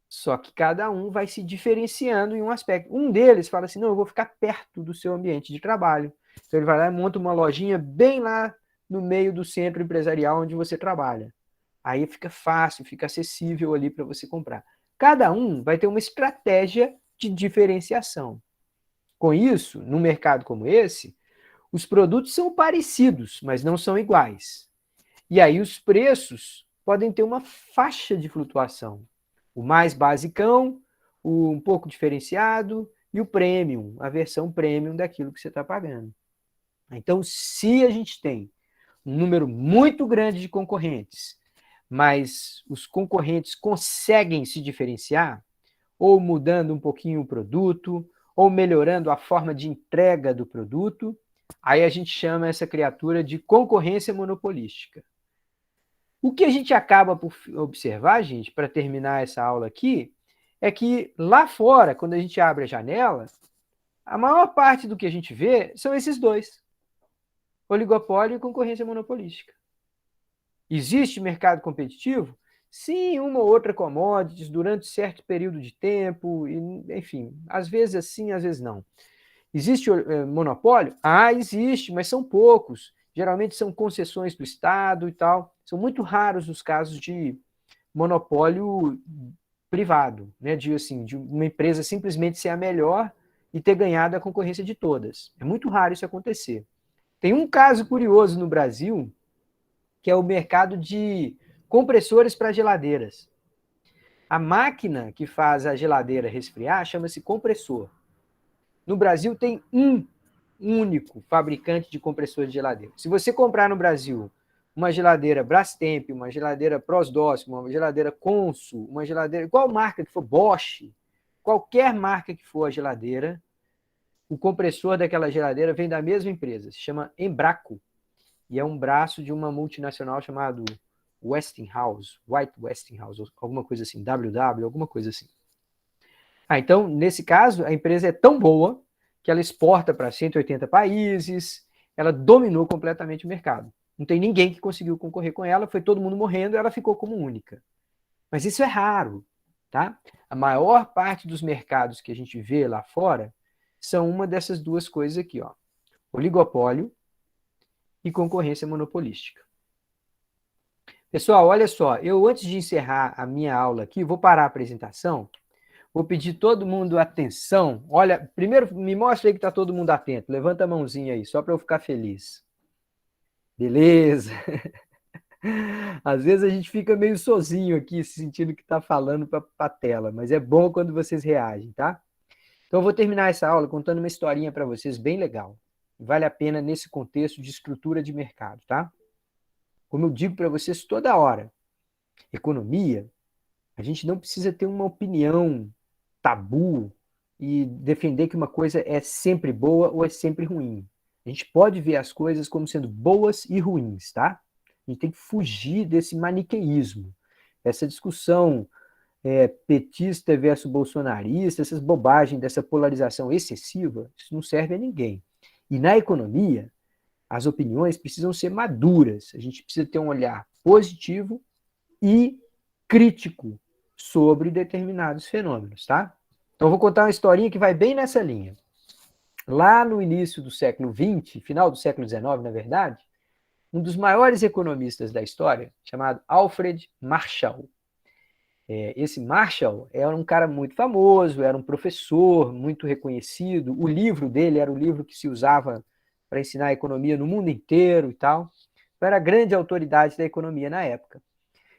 Só que cada um vai se diferenciando em um aspecto. Um deles fala assim, não, eu vou ficar perto do seu ambiente de trabalho. Então ele vai lá e monta uma lojinha bem lá no meio do centro empresarial onde você trabalha. Aí fica fácil, fica acessível ali para você comprar. Cada um vai ter uma estratégia de diferenciação. Com isso, num mercado como esse, os produtos são parecidos, mas não são iguais. E aí os preços podem ter uma faixa de flutuação. O mais basicão, o um pouco diferenciado e o premium, a versão premium daquilo que você está pagando. Então, se a gente tem um número muito grande de concorrentes, mas os concorrentes conseguem se diferenciar, ou mudando um pouquinho o produto, ou melhorando a forma de entrega do produto, aí a gente chama essa criatura de concorrência monopolística. O que a gente acaba por observar, gente, para terminar essa aula aqui, é que lá fora, quando a gente abre a janela, a maior parte do que a gente vê são esses dois: oligopólio e concorrência monopolística. Existe mercado competitivo? Sim, uma ou outra commodities durante certo período de tempo, enfim, às vezes sim, às vezes não. Existe monopólio? Ah, existe, mas são poucos. Geralmente são concessões do Estado e tal. São muito raros os casos de monopólio privado, né? De uma empresa simplesmente ser a melhor e ter ganhado a concorrência de todas. É muito raro isso acontecer. Tem um caso curioso no Brasil, que é o mercado de compressores para geladeiras. A máquina que faz a geladeira resfriar chama-se compressor. No Brasil tem um único fabricante de compressor de geladeira. Se você comprar no Brasil uma geladeira Brastemp, uma geladeira Prosdóximo, uma geladeira Consul, uma geladeira, qual marca que for, Bosch, qualquer marca que for a geladeira, o compressor daquela geladeira vem da mesma empresa, se chama Embraco, e é um braço de uma multinacional chamada Westinghouse, White Westinghouse, alguma coisa assim, WW, alguma coisa assim. Então, nesse caso, a empresa é tão boa que ela exporta para 180 países, ela dominou completamente o mercado. Não tem ninguém que conseguiu concorrer com ela, foi todo mundo morrendo, ela ficou como única. Mas isso é raro, tá? A maior parte dos mercados que a gente vê lá fora são uma dessas duas coisas aqui, ó: oligopólio e concorrência monopolística. Pessoal, olha só, eu antes de encerrar a minha aula aqui, vou parar a apresentação, vou pedir todo mundo atenção. Olha, primeiro me mostra aí que está todo mundo atento, levanta a mãozinha aí, só para eu ficar feliz. Beleza. Às vezes a gente fica meio sozinho aqui, sentindo que está falando para a tela, mas é bom quando vocês reagem, tá? Então eu vou terminar essa aula contando uma historinha para vocês bem legal. Vale a pena nesse contexto de estrutura de mercado, tá? Como eu digo para vocês toda hora, economia, a gente não precisa ter uma opinião tabu e defender que uma coisa é sempre boa ou é sempre ruim. A gente pode ver as coisas como sendo boas e ruins, tá? A gente tem que fugir desse maniqueísmo, essa discussão petista versus bolsonarista, essas bobagens dessa polarização excessiva, isso não serve a ninguém. E na economia, as opiniões precisam ser maduras, a gente precisa ter um olhar positivo e crítico sobre determinados fenômenos, tá? Então eu vou contar uma historinha que vai bem nessa linha. Lá no início do século XX, final do século XIX, na verdade, um dos maiores economistas da história, chamado Alfred Marshall. Esse Marshall era um cara muito famoso, era um professor muito reconhecido, o livro dele era o livro que se usava para ensinar a economia no mundo inteiro e tal. Então, era a grande autoridade da economia na época.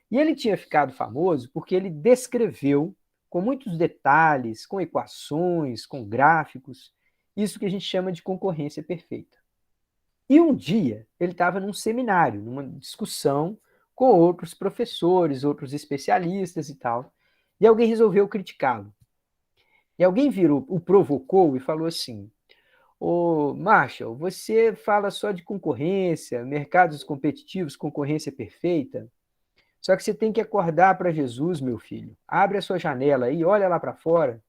E ele tinha ficado famoso porque ele descreveu, com muitos detalhes, com equações, com gráficos, isso que a gente chama de concorrência perfeita. E um dia, ele estava num seminário, numa discussão com outros professores, outros especialistas e tal, e alguém resolveu criticá-lo. E alguém o provocou e falou assim: Ô, Marshall, você fala só de concorrência, mercados competitivos, concorrência perfeita. Só que você tem que acordar para Jesus, meu filho. Abre a sua janela aí, olha lá para fora.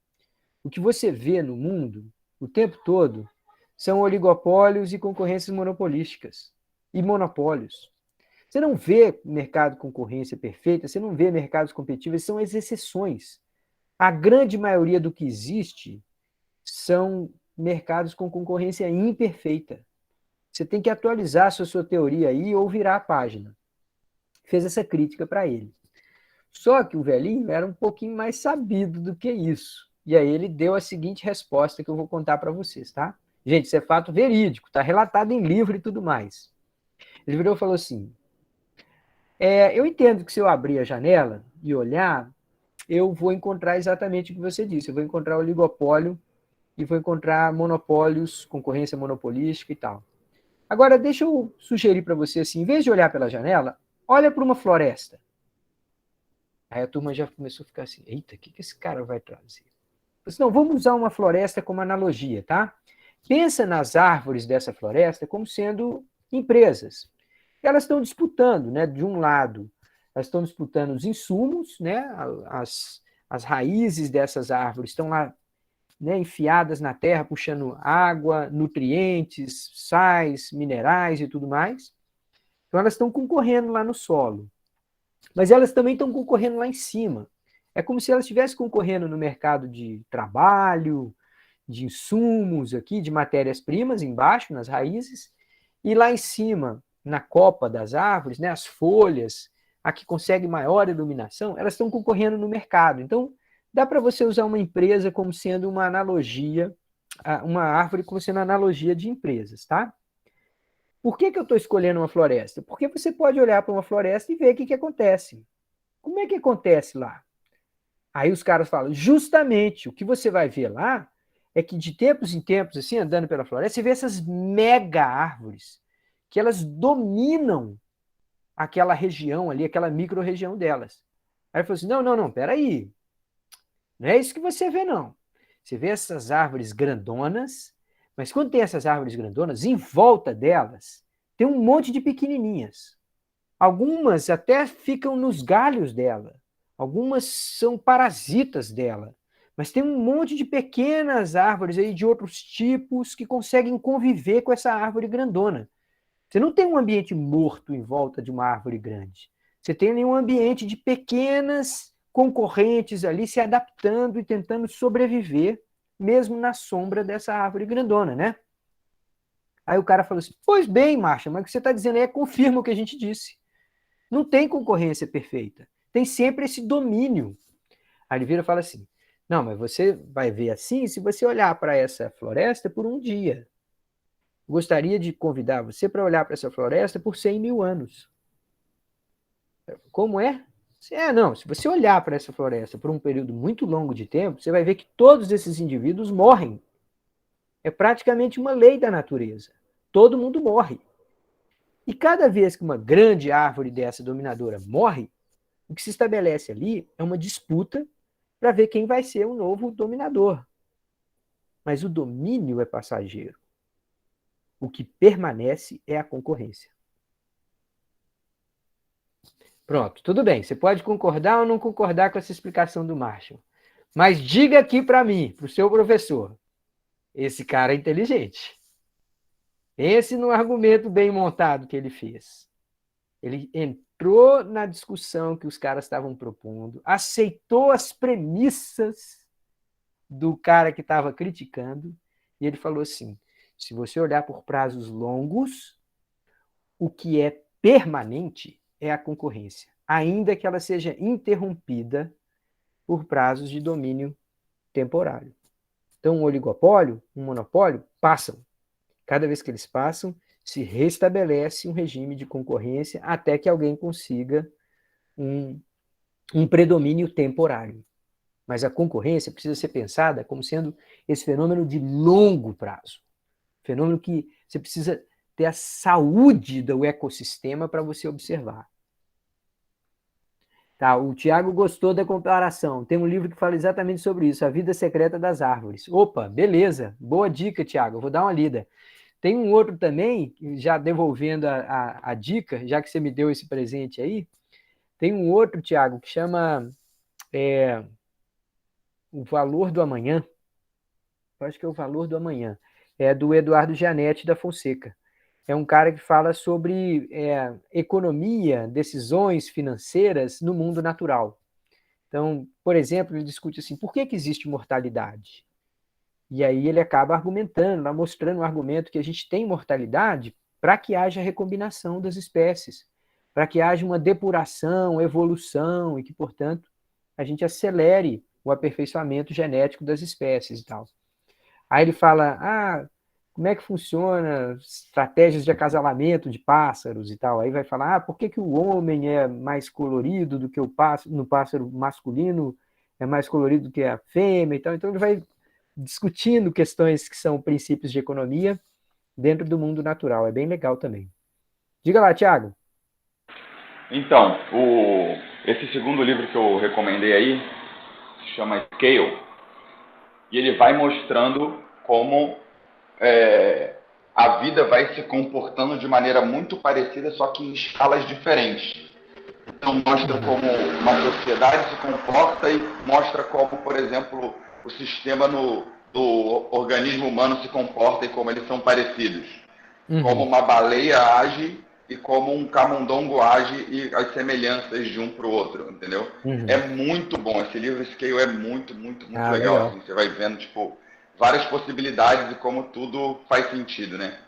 O que você vê no mundo, o tempo todo, são oligopólios e concorrências monopolísticas. E monopólios. Você não vê mercado concorrência perfeita, você não vê mercados competitivos, são as exceções. A grande maioria do que existe são mercados com concorrência imperfeita. Você tem que atualizar a sua teoria aí ou virar a página. Fez essa crítica para ele. Só que o velhinho era um pouquinho mais sabido do que isso. E aí ele deu a seguinte resposta que eu vou contar para vocês, tá? Gente, isso é fato verídico, tá relatado em livro e tudo mais. Ele virou e falou assim, eu entendo que se eu abrir a janela e olhar, eu vou encontrar exatamente o que você disse. Eu vou encontrar oligopólio e vou encontrar monopólios, concorrência monopolística e tal. Agora, deixa eu sugerir para você assim, em vez de olhar pela janela, olha para uma floresta. Aí a turma já começou a ficar assim, eita, o que esse cara vai trazer? Disse, não, vamos usar uma floresta como analogia, tá? Pensa nas árvores dessa floresta como sendo empresas. Elas estão disputando, né? De um lado, elas estão disputando os insumos, né? As raízes dessas árvores estão lá, né, enfiadas na terra, puxando água, nutrientes, sais, minerais e tudo mais. Então elas estão concorrendo lá no solo. Mas elas também estão concorrendo lá em cima. É como se elas estivessem concorrendo no mercado de trabalho, de insumos aqui, de matérias-primas embaixo, nas raízes, e lá em cima, na copa das árvores, né, as folhas, a que consegue maior iluminação, elas estão concorrendo no mercado. Então, dá para você usar uma empresa como sendo uma analogia, uma árvore como sendo analogia de empresas, tá? Por que eu estou escolhendo uma floresta? Porque você pode olhar para uma floresta e ver o que acontece. Como é que acontece lá? Aí os caras falam, justamente, o que você vai ver lá é que de tempos em tempos, assim, andando pela floresta, você vê essas mega árvores, que elas dominam aquela região ali, aquela micro-região delas. Aí ele falou assim, não, peraí. Não é isso que você vê, não. Você vê essas árvores grandonas, mas quando tem essas árvores grandonas, em volta delas, tem um monte de pequenininhas. Algumas até ficam nos galhos dela. Algumas são parasitas dela. Mas tem um monte de pequenas árvores aí de outros tipos que conseguem conviver com essa árvore grandona. Você não tem um ambiente morto em volta de uma árvore grande. Você tem um ambiente de pequenas concorrentes ali se adaptando e tentando sobreviver, mesmo na sombra dessa árvore grandona, né? Aí o cara falou assim, pois bem, Marshall, mas o que você está dizendo aí confirma o que a gente disse. Não tem concorrência perfeita. Tem sempre esse domínio. Aí ele vira e fala assim, não, mas você vai ver assim se você olhar para essa floresta por um dia. Gostaria de convidar você para olhar para essa floresta por 100 mil anos. Como é? Não, se você olhar para essa floresta por um período muito longo de tempo, você vai ver que todos esses indivíduos morrem. É praticamente uma lei da natureza. Todo mundo morre. E cada vez que uma grande árvore dessa dominadora morre, o que se estabelece ali é uma disputa para ver quem vai ser o novo dominador. Mas o domínio é passageiro. O que permanece é a concorrência. Pronto, tudo bem. Você pode concordar ou não concordar com essa explicação do Marshall. Mas diga aqui para mim, para o seu professor, esse cara é inteligente. Pense no argumento bem montado que ele fez. Ele entrou na discussão que os caras estavam propondo, aceitou as premissas do cara que estava criticando, e ele falou assim, se você olhar por prazos longos, o que é permanente é a concorrência, ainda que ela seja interrompida por prazos de domínio temporário. Então, um oligopólio, um monopólio, passam. Cada vez que eles passam, se restabelece um regime de concorrência até que alguém consiga um predomínio temporário. Mas a concorrência precisa ser pensada como sendo esse fenômeno de longo prazo. Fenômeno que você precisa ter a saúde do ecossistema para você observar. Tá, o Tiago gostou da comparação. Tem um livro que fala exatamente sobre isso, A Vida Secreta das Árvores. Opa, beleza. Boa dica, Tiago. Vou dar uma lida. Tem um outro também, já devolvendo a dica, já que você me deu esse presente aí, tem um outro, Tiago, que chama O Valor do Amanhã. Eu acho que é O Valor do Amanhã. É do Eduardo Gianetti da Fonseca. É um cara que fala sobre economia, decisões financeiras no mundo natural. Então, por exemplo, ele discute assim, por que existe mortalidade? E aí ele acaba argumentando, mostrando um argumento que a gente tem mortalidade para que haja recombinação das espécies, para que haja uma depuração, evolução, e que, portanto, a gente acelere o aperfeiçoamento genético das espécies e tal. Aí ele fala, como é que funciona estratégias de acasalamento de pássaros e tal. Aí vai falar, por que o homem é mais colorido do que o pássaro, no pássaro masculino é mais colorido do que a fêmea e tal. Então ele vai discutindo questões que são princípios de economia dentro do mundo natural. É bem legal também. Diga lá, Thiago. Então, esse segundo livro que eu recomendei aí se chama Scale, e ele vai mostrando como a vida vai se comportando de maneira muito parecida, só que em escalas diferentes. Então mostra como uma sociedade se comporta e mostra como, por exemplo, o sistema do organismo humano se comporta e como eles são parecidos. Como uma baleia age e como um camundongo age e as semelhanças de um para o outro, entendeu? É muito bom. Esse livro Scale é muito, muito, muito legal. Assim, você vai vendo, tipo, várias possibilidades e como tudo faz sentido, né?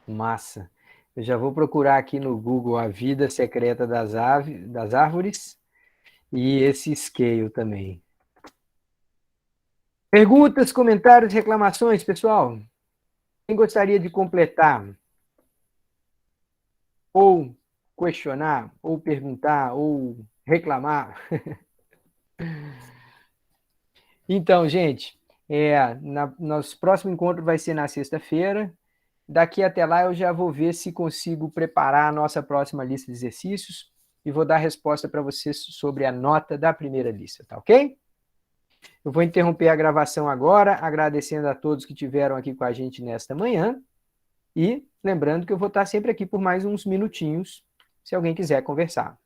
Massa. Eu já vou procurar aqui no Google A Vida Secreta das Árvores e esse Scale também. Perguntas, comentários, reclamações, pessoal? Quem gostaria de completar? Ou questionar, ou perguntar, ou reclamar? Então, gente, nosso próximo encontro vai ser na sexta-feira. Daqui até lá eu já vou ver se consigo preparar a nossa próxima lista de exercícios e vou dar resposta para vocês sobre a nota da primeira lista, tá ok? Eu vou interromper a gravação agora, agradecendo a todos que estiveram aqui com a gente nesta manhã e lembrando que eu vou estar sempre aqui por mais uns minutinhos, se alguém quiser conversar.